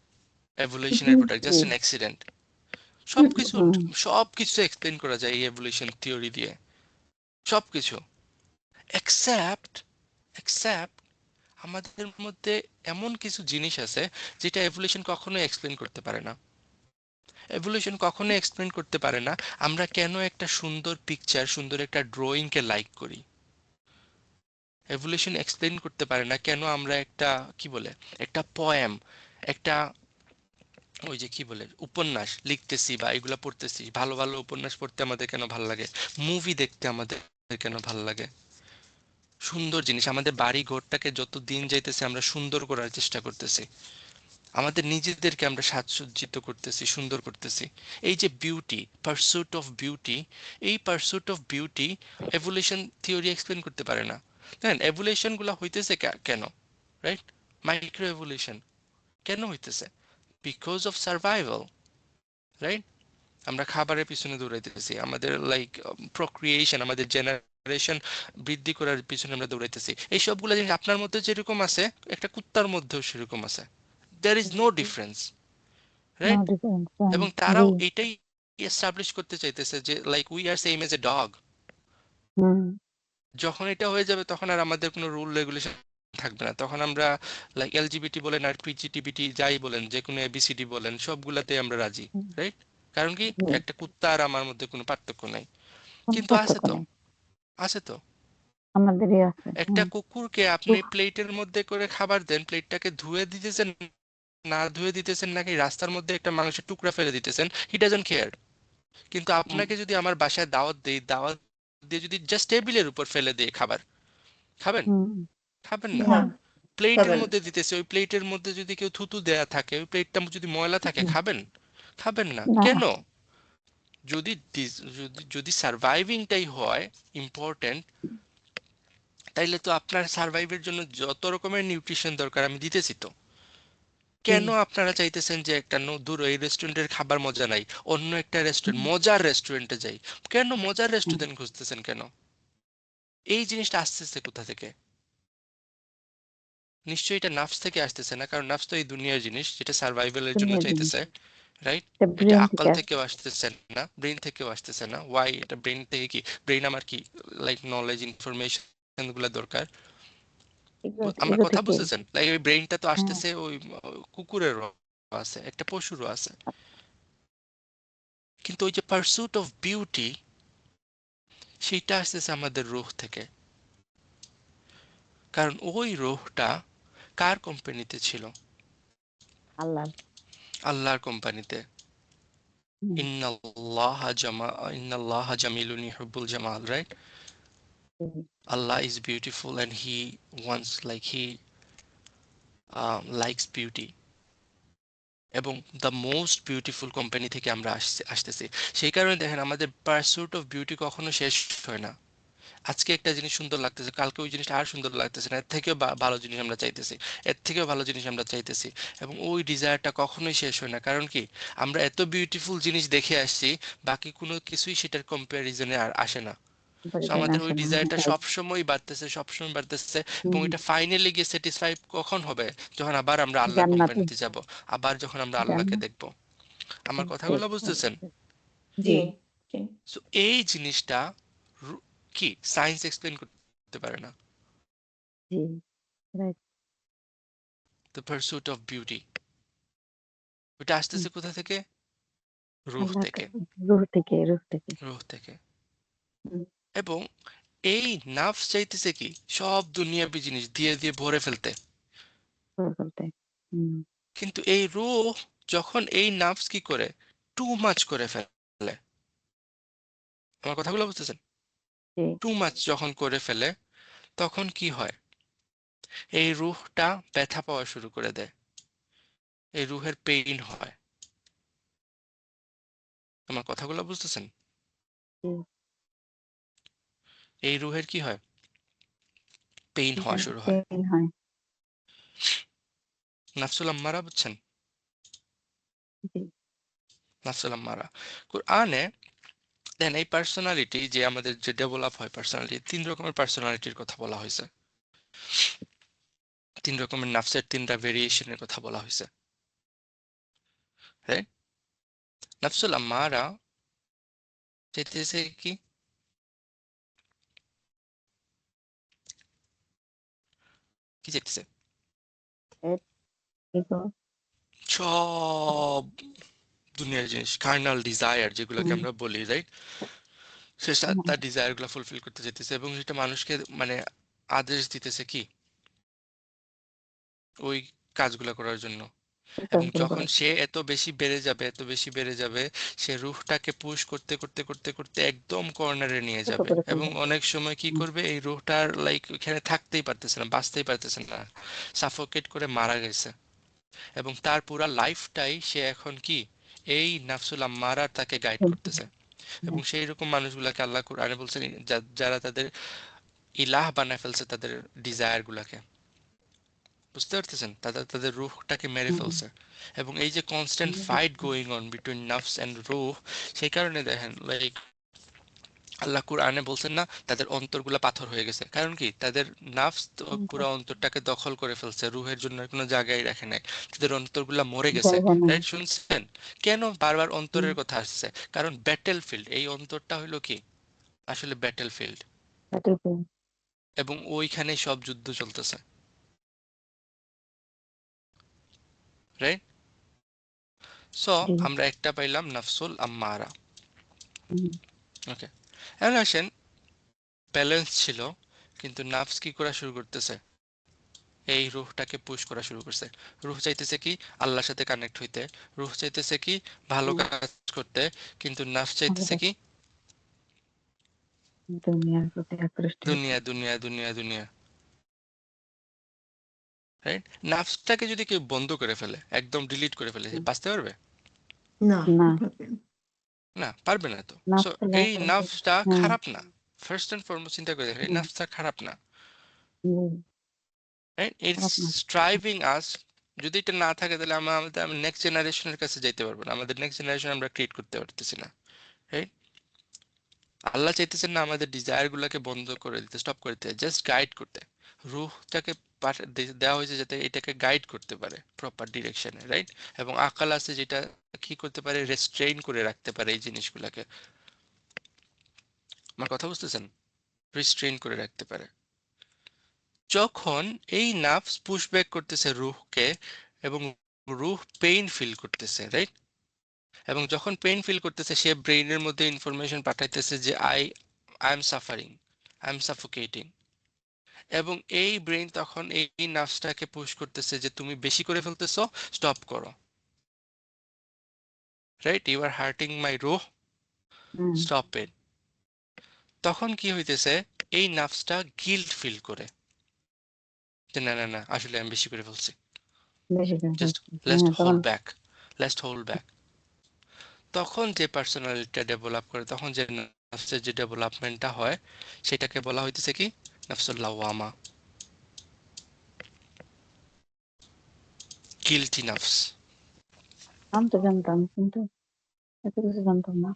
Evolutionary hmm, product, জি। Just an accident. হুম, সবকিছু, হুম, সবকিছু এক্সপ্লেন করা যায় এই এভলিউশন থিওরি দিয়ে, সবকিছু, এক্সেপ্ট, এক্সেপ্ট আমাদের মধ্যে এমন কিছু জিনিস আছে যেটা এভলিউশন কখনোই এক্সপ্লেন করতে পারে না। এভলিউশন কখনোই এক্সপ্লেন করতে পারে না আমরা কেন একটা সুন্দর পিকচার, সুন্দর একটা ড্রয়িংকে লাইক করি। এভলিউশন এক্সপ্লেন করতে পারে না কেন আমরা একটা, কি বলে, একটা পোয়েম, একটা, ওই যে কি বলে, উপন্যাস লিখতেছি বা এগুলা পড়তেছি, ভালো ভালো উপন্যাস পড়তে আমাদের কেন ভালো লাগে, মুভি দেখতে আমাদের কেন ভালো লাগে। সুন্দর জিনিস, আমাদের বাড়ি ঘরটাকে যত দিন যাইতেছে আমরা সুন্দর করার চেষ্টা করতেছি, আমাদের নিজেদেরকে আমরা সাজসজ্জিত করতেছি, সুন্দর করতেছি। এই যে বিউটি, পারসুট অফ বিউটি, এই pursuit of beauty evolution theory explain করতে পারে না। দেখেন এভলিউশন গুলা হইতেছে কেন, রাইট? মাইক্রো এভলিউশন কেন হইতেছে, বিকজ অফ সার্ভাইভাল, রাইট? আমরা খাবারের পিছনে দৌড়াইতেছি, আমাদের লাইক প্রক্রিয়েশন, আমাদের জেনারেশন বৃদ্ধি করার পিছনে আমরা দৌড়াইতেছি। এই সবগুলো জিনিস আপনার মধ্যে যেরকম আছে, একটা কুত্তার মধ্যেও সেরকম আছে, there is no difference, no right? Difference. এবং জি। তারাও এটাই এস্টাবলিশ করতে চাইতেছে যে like we are same as a dog. Hmm, যখন এটা হয়ে যাবে তখন আর আমাদের কোনো রুল রেগুলেশন থাকবে না, তখন আমরা লাইক এলজিবিটি বলেন আর পিজিটিবিটি যাই বলেন, যে কোনো এবিসিডি বলেন, সবগুলাতে আমরা রাজি, হুম, রাইট? কারণ কি, জি। একটা কুত্তা আর আমার মধ্যে কোনো পার্থক্য নাই। কোনো কিন্তু আছে পার্থক্য তো, নেই। আছে তো, আমাদেরই আছে। একটা হুম, কুকুরকে আপনি প্লেটের মধ্যে করে খাবার দেন, প্লেটটাকে ধুয়ে দিতেছেন না ধুয়ে দিতেছেন, নাকি রাস্তার মধ্যে একটা মাংসের টুকরা ফেলে দিতেছেন, হি ডাজন্ট কেয়ার। কিন্তু হ্যাঁ, আপনাকে যদি আমার বাসায় দাওয়াত দেই, দাওয়াত দিয়ে যদি জাস্ট টেবিলের উপর ফেলে দিয়ে খাবার, খাবেন? হুম, খাবেন না। না, প্লেটের খাবেন। মধ্যে দিতেছে, ওই প্লেটের মধ্যে যদি কেউ থুতু দেয়া থাকে, ওই প্লেটটা যদি ময়লা থাকে, জি, খাবেন? খাবেন না। না কেন? যদি যদি সার্ভাইভিংটাই হয় ইম্পর্টেন্ট, তাইলে তো আপনার সার্ভাইভের জন্য যত রকমের নিউট্রিশন দরকার আমি দিতেছি তো। কেন আপনারা চাইতেছেন যে একটা দূর এই রেস্টুরেন্টের খাবার মজা নাই, অন্য একটা রেস্টুরেন্ট, মজার রেস্টুরেন্টে যাই? কেন মজার রেস্টুরেন্ট খুঁজতেছেন কেন? এই জিনিসটা আসতেছে কোথা থেকে? নিশ্চয়ই এটা নাফস থেকে আসতেছে না, কারণ নাফস তো এই দুনিয়ার জিনিস যেটা সার্ভাইভালের জন্য দুনিয়ার জিনিস, চাইতেছে, রাইট? এটা এটা ব্রেন আকল থেকে আসে। থেকেও আসতেছে না, ব্রেন থেকেও আসতেছে না। ওয়াই? এটা ব্রেন থেকে কি, ব্রেন আমার কি লাইক নলেজ ইনফরমেশন গুলা দরকার। আমার এগো কথা থেকে। বুঝতেছেন? লাইক ওই ব্রেনটা তো হ্যাঁ, আসতেছে ওই কুকুরেরও আছে, একটা পশুরও আছে। কিন্তু ওই যে পারসুট অফ বিউটি, সেইটা আসতেছে আমাদের রুহ থেকে। কারণ ওই রুহটা কার কোম্পানিতে ছিল? আল্লাহ। আল্লাহর কোম্পানিতে। হুম, ইন্নাল্লাহা জামিলুন ইউহিব্বুল জামাল, right? Hmm, Allah is beautiful and he wants like he likes beauty, এবং দ্য মোস্ট বিউটিফুল কোম্পানি থেকে আমরা আসতেছি। সেই কারণে দেখেন আমাদের পারসুট অফ বিউটি কখনো শেষ হয় না। আজকে একটা জিনিস সুন্দর লাগতেছে, কালকে ওই জিনিসটা আর সুন্দর লাগতেছে না, এর থেকেও ভালো জিনিস আমরা চাইতেছি, এর থেকেও ভালো জিনিস আমরা চাইতেছি। এবং ওই ডিজায়ারটা কখনোই শেষ হয় না। কারণ কি, আমরা এত বিউটিফুল জিনিস দেখে আসছি, বাকি কোনো কিছুই সেটার কম্প্যারিজনে আর আসে না। সো পরিজন আমাদের ওই আসে না, ডিজায়ারটা রাইট। সবসময় বাড়তেছে, সবসময় বাড়তেছে। এবং হুম, এটা ফাইনালি গিয়ে স্যাটিসফাই কখন হবে? যখন আবার আমরা আল্লাহর জান্নাতে। কোম্পানিতে যাব, আবার যখন আমরা আল্লাহকে জান্নাত। দেখব। আমার ঠিক। কথাগুলো বুঝতেছেন? জি জি, জি সো এই জিনিসটা কি সায়েন্স এক্সপ্লেন করতে পারে না। জি, right. The pursuit of beauty, ওটা আসতেছে কোথা থেকে? রুহ আল্লাহ থেকে। রুহ থেকে, রুহ থেকে। রুহ থেকে। হুম, এবং এই নাফস চাইতেছে কি, সব দুনিয়াবি জিনিস দিয়ে দিয়ে ভরে ফেলতে। করে ফেলতে। হুম, কিন্তু এই রুহ যখন এই নাফস কি করে, টু মাচ করে ফেলে। আমার কথাগুলো বুঝতেছেন? জি, টু মাচ যখন করে ফেলে, তখন কি হয়? এই রুহটা ব্যথা পাওয়া শুরু করে দেয়, এই রুহের পেইন হয়। আমার কথাগুলো বুঝতেছেন? জি, এই রুহের কি হয়? পেইন হওয়া হ্যাঁ, শুরু হয়। পেইন হয়। নাফসুল আম্মারা, বুঝছেন? জি, নাফসুল আম্মারা কোরআনে দেন এই পার্সোনালিটি যে আমাদের যে ডেভেলপ হয়, পার্সোনালিটি তিন রকমের পার্সোনালিটির কথা বলা হয়েছে। তিন রকমের নাফসের তিনটা ভেরিয়েশনের কথা বলা হয়েছে, রাইট? নাফসুল আম্মারা চাইতেছে কি, কি চাইতেছে? এর ইগো। সব দুনিয়ার জিনিস, কার্নাল ডিজায়ার যেগুলোকে হুম, আমরা বলি, রাইট? সে হুম, তার ডিজায়ার গুলো ফুলফিল করতে চাইতেছে, এবং সেটা মানুষকে মানে আদেশ দিতেছে কি, ওই কাজগুলো করার জন্য। এই এবং কাজগুলো যখন করার। সে এত বেশি বেড়ে যাবে, এত বেশি বেড়ে যাবে, সে রুহটাকে পুশ করতে করতে করতে করতে একদম কর্নারে নিয়ে ছোট যাবে। করে এবং ফেলবে। অনেক সময় কি হুম, করবে, এই রুহটার লাইক ওখানে থাকতেই পারতেছে না, বাঁচতেই পারতেছে না, সাফোকেট করে মারা গেছে। এবং তার পুরা লাইফটাই সে এখন কি, এই নাফসুল আম্মারার তাকে গাইড করতেছে। এবং হ্যাঁ, সেই রকম মানুষগুলাকে আল্লাহ কুরআনে বলছেন, যারা তাদের ইলাহ বানায় ফেলছে তাদের ডিজায়ার গুলাকে। বুঝতে পারতেছেন? তাদের তাদের রুহটাকে মেরে হুম, ফেলছে। এবং এই যে constant hmm, fight going on between নাফস এন্ড রুহ, সেই কারণে দেখেন লাইক আল্লাহ কুরআনে বলছেন না তাদের অন্তরগুলা পাথর হয়ে গেছে? কারণ কি, তাদের নাফস তো হুম, পুরো অন্তরটাকে দখল করে ফেলছে, রুহের জন্য আর কোনো জায়গায় রাখে নাই। তাদের অন্তরগুলা মরে গেছে, জায়গা নেই। রাইট? শুনছেন? কেন বারবার হুম, অন্তরের কথা আসছে? কারণ ব্যাটেল ফিল্ড, এই অন্তরটা হলো কি, আসলে ব্যাটেল ফিল্ড। ব্যাটেলফিল্ড। এবং ওইখানে সব যুদ্ধ চলতেছে, রাইট? সো জি, আমরা একটা পাইলাম নাফসুল আম্মারা। হুম, ওকে, এখন আসেন, ব্যালেন্স ছিল, কিন্তু নাফস কি করা শুরু করতেছে, এই রুহটাকে পুশ করা শুরু করছে। রুহ চাইতেছে কি, আল্লাহর সাথে কানেক্ট হইতে। রুহ চাইতেছে কি, ভালো হুম, কাজ করতে। কিন্তু নাফস ভালো চাইতেছে কাজ। কি, দুনিয়ার প্রতি আকৃষ্ট হতে। দুনিয়া দুনিয়া দুনিয়া দুনিয়া, রাইট? নাফসটাকে যদি কেউ বন্ধ করে ফেলে, একদম ডিলিট করে ফেলে, সে হুম, বাঁচতে পারবে? না না। পারবেন। না, পারবে না তো। সো নাফস এই নাফসটা হ্যাঁ খারাপ না। ফার্স্ট এন্ড ফরমোস্ট চিন্তা করে দেখেন, এই হুম, নাফসটা খারাপ না। হুম, রাইট? ইটস খারাপ না। স্ট্রাইভিং আস। যদি এটা না থাকে তাহলে আমাদের নেক্সট জেনারেশনের কাছে যেতে পারবো না। আমাদের নেক্সট জেনারেশন আমরা ক্রিয়েট করতে পারতেছি না। রাইট? আল্লাহ চাইতেছেন না আমাদের ডিজায়ার গুলাকে বন্ধ করে দিতে, স্টপ করে দিতে, জাস্ট গাইড করতে। রুহটাকে দেওয়া হয়েছে যাতে এটাকে গাইড করতে পারে প্রপার ডিরেকশনে, রাইট? এবং আকাল আছে যেটা কি করতে পারে, রেস্ট্রেইন করে রাখতে পারে এই জিনিসগুলাকে। আমার কথা বুঝতেছেন? রিস্ট্রেইন করে রাখতে পারে। যখন এই নার্ভস পুশব্যাক করতেছে রুহকে, এবং রুহ পেইন ফিল করতেছে, রাইট? এবং যখন পেইন ফিল করতেছে সে ব্রেইনের মধ্যে ইনফরমেশন পাঠাইতেছে যে I am suffering, I am suffocating. এবং এই ব্রেইন তখন এই নার্ভসটাকে পুশ করতেছে যে তুমি বেশি করে ফেলতেছো, স্টপ করো, রাইট? ইউ আর হার্টিং মাই রুহ, হুম, স্টপ ইট। তখন কি হইতেছে, এই নার্ভসটা গিল্ট ফিল করে যে না না না, আসলে আমি বেশি করে ফেলছি, বেশি করে জাস্ট ফেলছি। লেটস হ্যাঁ, তখন hold back, let's hold back. তখন যে পার্সোনালিটিটা ডেভেলপ করে, তখন যে নাফসের যে ডেভেলপমেন্টটা হয়, সেটাকে বলা হইতেছে কি, নাফসুল লাওয়ামা, গিলটি নাফস। নাম তো জানতাম কিন্তু এত কিছু জানতাম না।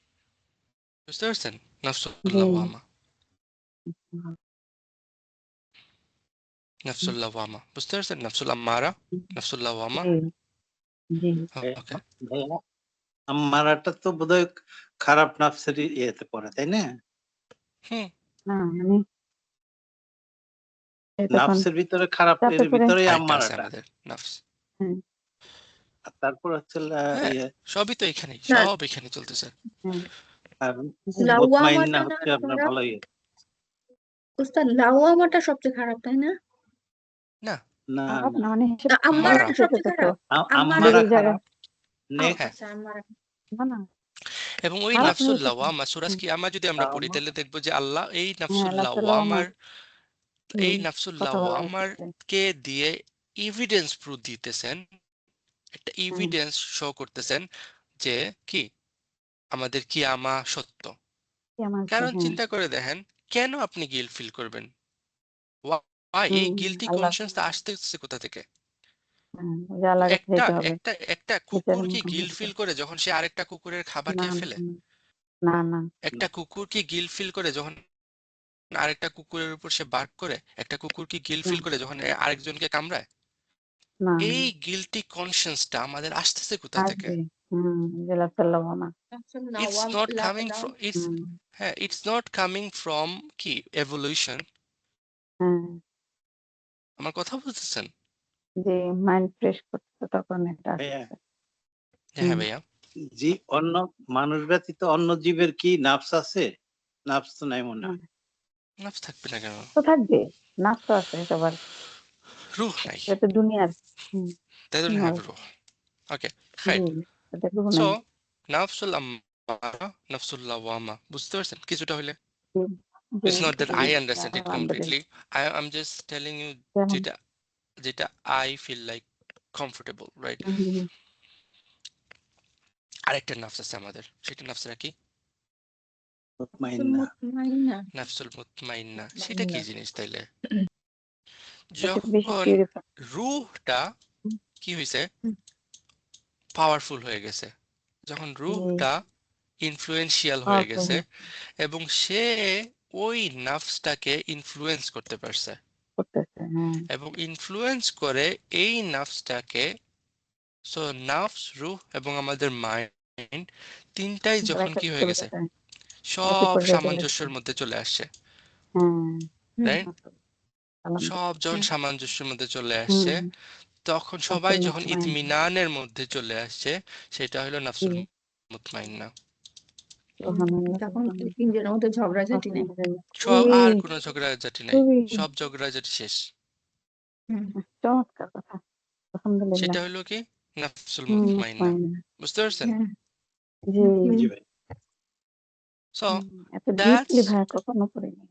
বুঝতে পারছেন? নাফসুল জি লাওয়ামা, নাফসুল লাওয়ামা, বুঝতে পারছেন? নাফসুল আম্মারা, নাফসুল লাওয়ামা। জি জি ওকে। ভাইয়া, মারাটা তো বোধহয় খারাপ নাফসের ইয়েতে পড়ে, তাই না? হুম। না মানে তখন নাফসের ভিতরে খারাপ এর চাপে পড়ে ভিতরেই আরেকটা আছে আম্মারাটা। আমাদের নাফস। হ্যাঁ আর তারপর হচ্ছে হ্যাঁ, ইয়ে সবই তো এখানেই, না, সব এখানে চলতেছে। হ্যাঁ আর জি মুতমাইন্না লাওয়ামাটা না হচ্ছে আপনার খারাপ, ভালো ইয়ে। উস্তাদ লাওয়ামাটা সবচেয়ে খারাপ, তাই না? না, না খারাপ না, না মানে হিসেব আম্মারাটা মারা। ছোট সবচেয়ে ছোট খারাপ। আম্মারা আম্মারা লেভেল জায়গা খারাপ, নেক্সট হ্যাঁ, আচ্ছা, আম্মারা না না এবং ওই খারাপ নাফসুল নিয়ে কিছু লাওয়ামা সূরা কিয়ামা যদি আমরা পড়ি তাহলে দেখবো যে আল্লাহ এই হ্যাঁ নাফসুল লাফসাল্লাহ আমার লাওয়ামার, এই নাফসুল কথা বলা লাওয়ামার হচ্ছে কে দিয়ে এভিডেন্স প্রুফ দিতেছেন, একটা হ্যাঁ এভিডেন্স শো করতেছেন যে কি আমাদের কিয়ামা সত্য। কি আমার কারণ হ্যাঁ চিন্তা করে দেখেন, কেন আপনি গিল্ট ফিল করবেন? Why? এই গিল্টি আল্লাহ কনসিয়াসটা আসতেছে কোথা থেকে? হ্যাঁ যে আল্লাহর কাছে একটা যেতে হবে একটা একটা কুকুর বিচারের কি মুখোমুখি গিল্ট হতে ফিল করে যখন সে আরেকটা কুকুরের খাবার না খেয়ে না ফেলে? না না একটা কুকুর কি গিল্ট ফিল করে যখন আরেকটা কুকুরের উপর সে বার্ক করে? একটা কুকুর কি গিল্ট না ফিল করে যখন আরেকজনকে কামড়ায়? না এই গিল্টি কনসিয়াসটা আমাদের আসতেছে কোথা থেকে? আসবে যে লাফসাল্লাহ আমার নাফসুল ইটস লাওয়াম নট লা কামিং লাও ফ্রম ইটস, হুম হ্যাঁ, ইটস নট কামিং ফ্রম কি এভলিউশন। হ্যাঁ আমার কথা বুঝতেছেন? যে মাইন্ড ফ্রেশ করতে তখন এটা ভাইয়া, আসছে হ্যাঁ ভাইয়া। অন্য মানুষ ব্যতীত অন্য জীবের কি নাফস আছে? নাফস তো নাই মনে হয়। নাফস থাকবে না কেন? তো থাকবে নাচ তো আছে সবার রুহ নাই, এটা তো দুনিয়ার they don't নয় have ruh. Okay, G right. এটা রুহ So নাই নাফসুল আম্মারা, নাফসুল লাওয়ামা, বুঝতে পারছেন কিছুটা হলে? জি জি It's not that G I understand it আলহামদুলিল্লাহ completely. I'm just telling you যেমন যেটা যেটা I feel like comfortable, right? হুম, আরেকটা নাফস আছে আমাদের, সেটা নাফসটা কি? মুতমাইন্না। মুতমাইন্না। নাফসুল মুতমাইন্না। সেটা কি জিনিস তাইলে? এটা বেশি যখন পিউরিফাই রুহটা কি হয়েছে, পাওয়ারফুল হয়ে গেছে, যখন রুহটা ইনফ্লুয়েন্সিয়াল হয়ে গেছে এবং সে ওই নাফসটাকে ইনফ্লুয়েন্স করতে পারছে, করতেছে হ্যাঁ এবং ইনফ্লুয়েন্স করে এই নাফসটাকে, সো নাফস, রুহ এবং আমাদের মাইন্ড তিনটাই যখন একটা কি হয়ে গেছে, করতেছে একই সব পর্যায়ে চলে সামঞ্জস্যের এসেছে মধ্যে চলে আসছে, হ্যাঁ রাইট? আলহামদুলিল্লাহ সব যখন সামঞ্জস্যের মধ্যে চলে হুম আসছে, তখন সবাই যখন ইতমিনানের মধ্যে চলে আসছে, সেটা হলো নাফসুল মুতমাইন্না। তখন তিনজনের মধ্যে ঝগড়াঝাটি নেই। সব আর কোনো ঝগড়াঝাটি নাই, সব ঝগড়াঝাটি শেষ। চমৎকার কথা আলহামদুলিল্লাহ সেটা হলো কি নাফসুল মুতমাইন্না, বুঝতে পারছেন? জি জি ভাই। সো এত দ্যাটস ডিপলি ভাই কখনো করিনি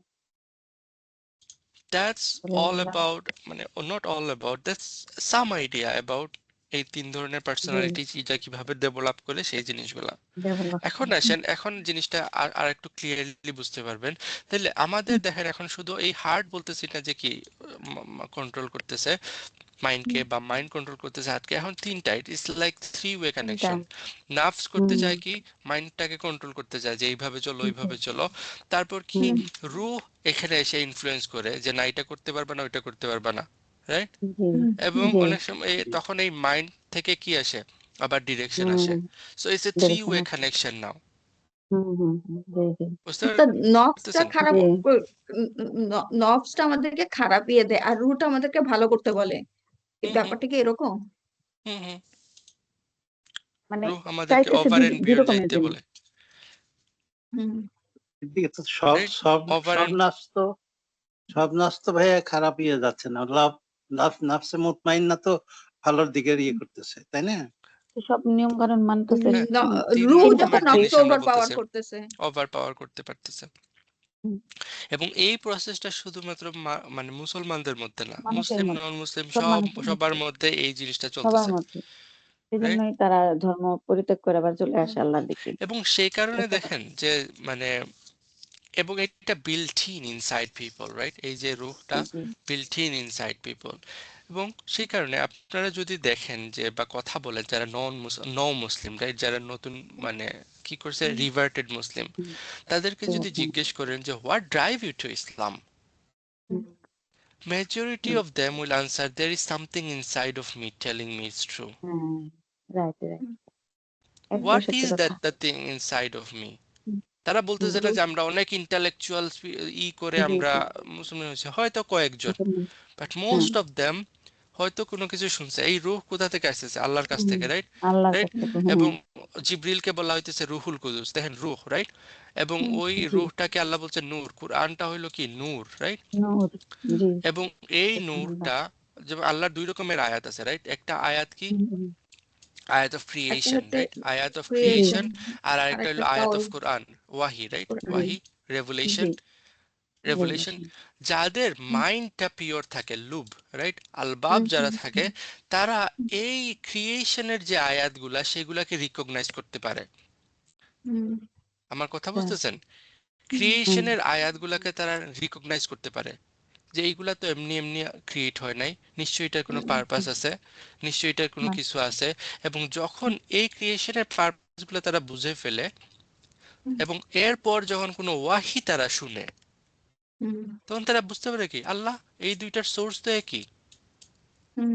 that's all about, মানে not all about, that's some idea about এই 3 ধরনের পার্সোনালিটি যা কিভাবে ডেভেলপ করে সেই জিনিসগুলা। ডেভেলপ এখন আসেন, এখন জিনিসটা আর একটু ক্লিয়ারলি বুঝতে পারবেন। তাহলে আমাদের দেখেন এখন শুধু এই হার্ট বলতেছি না যে কি কন্ট্রোল করতেছে মাইন্ডকে, বা মাইন্ড কন্ট্রোল করতেছে হার্টকে। এখন তিনটা, it is like 3 way connection. Nerves করতে চায় কি, মাইন্ডটাকে কন্ট্রোল করতে চায় যে এইভাবে চলো ওইভাবে চলো। তারপর কি, রুহ এখানে এসে ইনফ্লুয়েন্স করে যে না এটা করতে পারবে না ওইটা করতে পারবে না, রাইট? জি এবং জি অনেক সময় তখন এই মাইন্ড থেকে কি আসে, আবার ডিরেকশন আসে। So it's a 3 way connection now. জি জি বুঝতে তো নফসটা পারতেছেন? খারাপ, জি নফসটা আমাদেরকে খারাপ দেয় আর রুহটা আমাদেরকে ভালো করতে বলে। এই হুম হুম ব্যাপারটা কি এরকম? হুম হুম মানে রুহ আমাদেরকে চাইতেছে ওভার এন্ড দুই বিয়ন্ড রকমের যাইতে জিনিস। বলে, এদিকে তো সব রাইট? সব ওভার সব এন্ড নাচ তো সব নাচ তো ভাইয়া খারাপ যাচ্ছে না। লাভ লাভ নাফসে মুতমাইন্না তো ভালোর দিকে করতেছে, তাই না? সব নিয়ম কানুন মানতেছে, হ্যাঁ, তিন রুহ চিন্তা তখন রকমের করতেছে। জিনিস নফসকে আমরা ওভার পাওয়ার বলতেছি, করতেছে। ওভার পাওয়ার করতে পারতেছে। হুম, এবং এই প্রসেসটা শুধুমাত্র মানে মুসলমানদের মধ্যে না, মানুষের মুসলিম মধ্যে, নন মুসলিম সব মানুষের সবার মধ্যে, মধ্যে এই জিনিসটা সবার চলতেছে, মধ্যে। রাইট? সেজন্যই তারা ধর্ম পরিত্যাগ করে আবার চলে আসে আল্লাহর দিকে। এবং সেই কারণে দেখেন যে মানে, এবং এটা built in inside people, right? এই যে রুহটা জি বিল্ট ইন ইনসাইড পিপল। এবং সেই কারণে আপনারা যদি দেখেন যে বা কথা বলেন যারা নন মুসলিম, রাইট, যারা নতুন মানে কি করছে রিভার্টেড মুসলিম, হুম, তাদেরকে যদি হুম, জিজ্ঞেস করেন যে what drive you to Islam, hmm, majority hmm, of them will answer there is something inside of me telling me it's true. হ্যাঁ, রাইট রাইট, একবার What সত্যি is কথা। that the thing inside of me? হুম, তারা হুম, বলতেছে না যে আমরা অনেক ইন্টালেকচুয়াল করে জি আমরা জি মুসলমান হয়েছে, হয়তো কয়েকজন, মুসলমান, বাট হ্যাঁ, মোস্ট অফ দেম হয়তো কোনো কিছু শুনছে। এই রূহ কোথা থেকে আসতেছে? আল্লাহর কাছ হুম, থেকে, রাইট? আল্লাহর রাইট। কাছ থেকে, হ্যাঁ, এবং জিব্রিলকে বলা হইতেছে রুহুল কুদুস, দেখেন রূহ, রাইট? এবং ওই জি রূহটাকে আল্লাহ বলছে নূর, কুরআনটা হইলো কি নূর, রাইট? নূর, জি এবং এই সুবহানাল্লাহ। নূরটা, যেমন আল্লাহর 2 রকমের আয়াত আছে, রাইট? একটা আয়াত কি, হুম, আয়াত অফ একটা ক্রিয়েশন, হচ্ছে রাইট? আয়াত অফ জি ক্রিয়েশন। ক্রিয়েশন, আর আর আরেকটা একটা হলো আয়াত কাউল। অফ কোরআন, ওয়াহি, রাইট? জি ওয়াহি, রেভেলেশন, জি রেভেলেশন। রেভেলেশন, যাদের হুম, মাইন্ডটা পিওর থাকে, লুব, রাইট, আলবাব হুম, যারা হুম, থাকে, তারা এই ক্রিয়েশনের যে আয়াতগুলা সেগুলাকে রিকগনাইজ করতে পারে। হুম, আমার কথা আচ্ছা, বুঝতেছেন? হুম, ক্রিয়েশনের আয়াতগুলাকে তারা রিকগনাইজ করতে পারে যে এইগুলা তো এমনি এমনি ক্রিয়েট হয় নাই, নিশ্চয়ই এটার কোনো পারপাস আছে, নিশ্চয়ই এটার কোনো হ্যাঁ, কিছু আছে। এবং যখন এই ক্রিয়েশনের পারপাসগুলো তারা বুঝে ফেলে, এবং এরপর যখন কোনো ওয়াহি তারা শুনে, হুম, তখন তারা বুঝতে পারে কি আল্লাহ এই দুইটার সোর্স তো একই। হুম,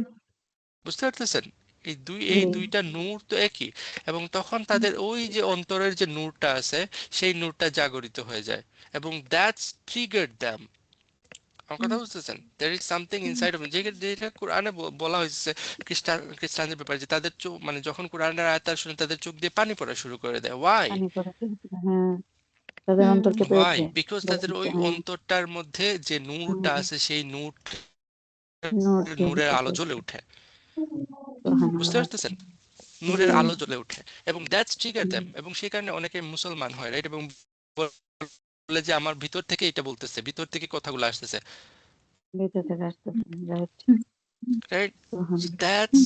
বুঝতে পারতেছেন? এই জি দুইটা নূর তো একই। এবং তখন তাদের ওই যে অন্তরের যে নূরটা আছে সেই নূরটা জাগরিত হয়ে যায়, এবং দ্যাটস ট্রিগার্ড দ্যাম। আমার হুম, কথা বুঝতেছেন? There is something inside of যেটা কোরআনে বলা হয়েছে খ্রিস্টানদের ব্যাপারে, যে তাদের চোখ মানে যখন কোরআনের আয়াত শুনে তাদের চোখ দিয়ে পানি পড়া শুরু করে দেয়। ওয়াই? পানি পড়া শুরু করে, হ্যাঁ, তাদের হুম, অন্তর কেঁপে ওয়াই ওঠে, বিকজ বলা তাদের হচ্ছে, ওই হ্যাঁ, অন্তরটার মধ্যে যে নূরটা আছে সেই নূর দিয়ে নূরের আলো হইতেছে, জ্বলে ওঠে। বুঝতে সুবহানাল্লাহ, পারতেছেন? জি নূরের আলো জ্বলে ওঠে, এবং দ্যাটস ট্রিগার হুম, দ্যাম। এবং সেই কারণে অনেকে মুসলমান হয়, রাইট? এবং বলে যে আমার ভিতর থেকে এটা বলতেছে, ভিতর থেকে কথাগুলো আসতেছে, ভিতর থেকে আসতেছে, রাইট, হুম, right? So সুবহানাল্লাহ, that's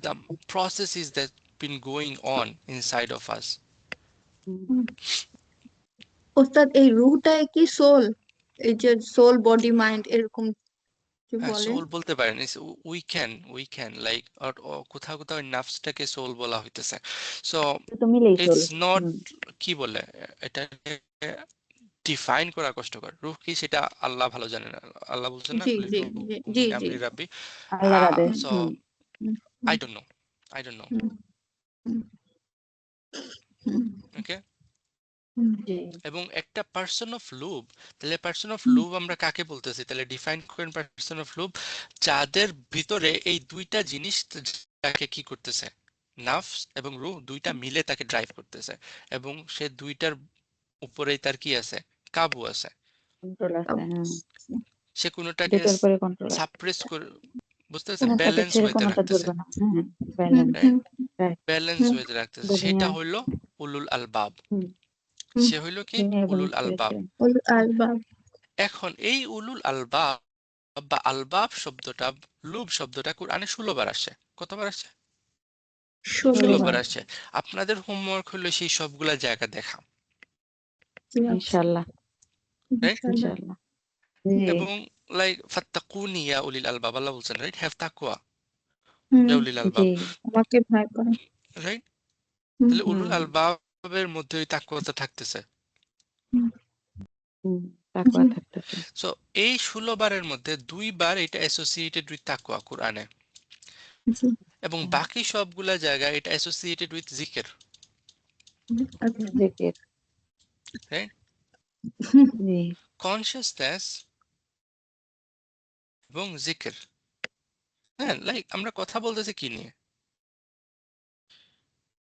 the process is that been going on inside of us. হুম, হুম। ওস্তাদ, এই রুহটাই কি সোল? এই যে সোল, বডি, মাইন্ড এরকম কি হ্যাঁ, বলে? সোল বলতে পারেন, উই ক্যান লাইক, কোথাও কোথাও নাফসটাকে সোল বলা হইতেছে। সো তো মিলেই চল, ইটস নট, হুম, কি বলে এটাকে ডিফাইন করা কষ্টকর। রূহ কি সেটা আল্লাহ ভালো জানেন। আল্লাহ বলছেন না, জি কুলি জি রূহ জি জি মিন জি। আমরি রাব্বি। আল্লাহর আদেশ, so hmm, hmm, I hmm, don't know, I don't know. Hmm, hmm, okay. Hmm, জি এবং একটা পার্সন অফ লুব, তাহলে পার্সন অফ লুব আমরা কাকে বলতেছি? তাহলে ডিফাইন করেন পার্সন অফ লুব, যাদের ভিতরে এই দুইটা জিনিস তাকে কি করতেছে, নাফস এবং রূহ দুইটা মিলে তাকে ড্রাইভ করতেছে, এবং সে দুইটার উপরেই তার কি আছে, কাবু আছে। কন্ট্রোল আছে, হ্যাঁ, সে কোনোটাকে দুটোর পরে কন্ট্রোল আছে, সাপ্রেস করে, বুঝতে পারছেন, কোনোটাকে ব্যালেন্স ছেড়ে ওয়েতে কোনোটা রাখতেছে, ধরবে না, হ্যাঁ, হুম, ব্যালেন্স, রাইট? হুম, রাইট, ব্যালেন্স হুম, ওয়েতে রাখতেছে, দুনিয়া, সেটা হইলো উলুল আলবাব। হুম, হুম। সে হইলো কি দুনিয়া এবং উলুল আলবাব। স্পিরিচুয়াল, ওল আলবাব। এখন এই উলুল আলবাব বা আলবাব শব্দটা, লুব শব্দটা কোরআনে 16 বার আসে। কতবার আসছে? 16 16 বার। বার আসছে। আপনাদের হোমওয়ার্ক হলো সেই সবগুলা জায়গা দেখা, ইনশাআল্লাহ রাইট? ইনশাআল্লাহ। ইনশাআল্লাহ জি এবং লাইক ফাত্তাকুনি ইয়া উলিল আলবাব, আল্লাহ বলছেন রাইট, হ্যাভ তাকওয়া হুম, ইয়া উলিল জি আলবাব, আমাকে ভয় করে। রাইট? হুম, তাহলে হুম উলুল আলবাবের মধ্যে ওই তাকওয়াটা থাকতেছে। হুম, হুম তাকওয়া জি, থাকতেছে। সো এই 16 বারের মধ্যে 2 বার এটা অ্যাসোসিয়েটেড উইথ তাকওয়া কোরআনে, জি, এবং বাকি সবগুলা জায়গায় এটা অ্যাসোসিয়েটেড উইথ জিকির, আচ্ছা, জিকির রাইট? জি কনসিয়াসনেস এবং জিকির। হ্যাঁ, লাইক আমরা কথা বলতেছি কি নিয়ে?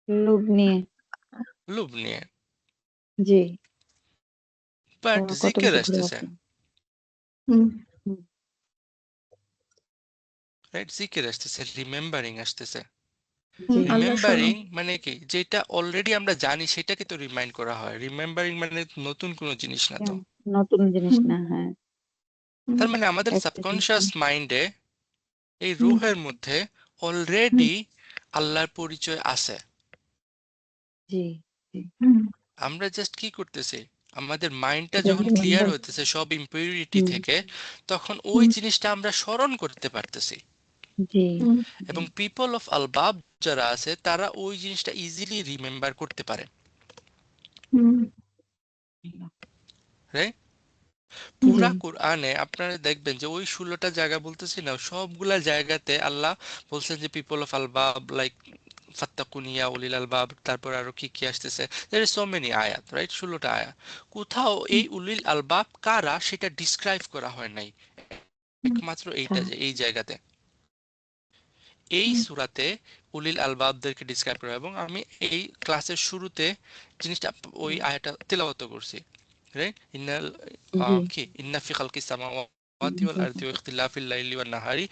লোভ নিয়ে লোভ নিয়ে, জি বাট কত জিকির কিছু ঘুরে আসতেছে, আছে। হুম, হুম, রাইট? জিকির আসতেছে, রিমেম্বারিং আসতেছে। হুম, জি আল্লাহ স্মরণ। রিমেম্বারিং মানে কি? যেটা অলরেডি আমরা জানি সেটাকে তো রিমাইন্ড করা হয়। রিমেম্বারিং মানে নতুন কোনো জিনিস না তো। নতুন জিনিস হুম, না হ্যাঁ হুম, তার মানে আমাদের একটা জিনিস সাবকনশিয়াস মাইন্ডে, এই হুম, রুহের মধ্যে হুম, অলরেডি আল্লাহর পরিচয় আছে। জি জি হুম, আমরা জাস্ট কি করতেছি? আমাদের মাইন্ডটা এটা যখন ক্লিয়ার রিমেম্বার হইতেছে সব ইম্পিউরিটি হুম থেকে, তখন ওই হুম, জিনিসটা আমরা স্মরণ করতে পারতেছি। জি হুম, জি এবং পিপল অফ আলবাব যারা আছে তারা ওই জিনিসটা ইজিলি রিমেম্বার করতে পারে, হুম, রাইট? হুম, জি পুরা কোরআনে আপনারা দেখবেন যে ওই 16টা জায়গা বলতেছি না, সবগুলা জায়গাতে আল্লাহ বলছেন যে পিপল অফ আলবাব, লাইক ফাত্তাকুনিয়া উলিল আলবাব, তারপর আরো কি কি আসতেছে, দেয়ার ইজ সো মেনি আয়াত, রাইট? 16টা আয়াত। কোথাও এই উলিল আলবাব কারা সেটা ডিসক্রাইব করা হয় নাই, হুম, একমাত্র আচ্ছা এইটা যে এই জায়গাতে, এই হুম, সূরাতে উলিল আলবাবদেরকে ডিসক্রাইব করা হয়। এবং আমি এই ক্লাসের শুরুতে জিনিসটা ওই আয়াতটা তেলাওয়াত করছি, রাইট? ইন্নাল জি কি ইন্না ফি খালকিস সামাওয়াতি ওয়াল জি আরদি ওয়া ইখতিলাফিল লাইলি ওয়ান নাহারি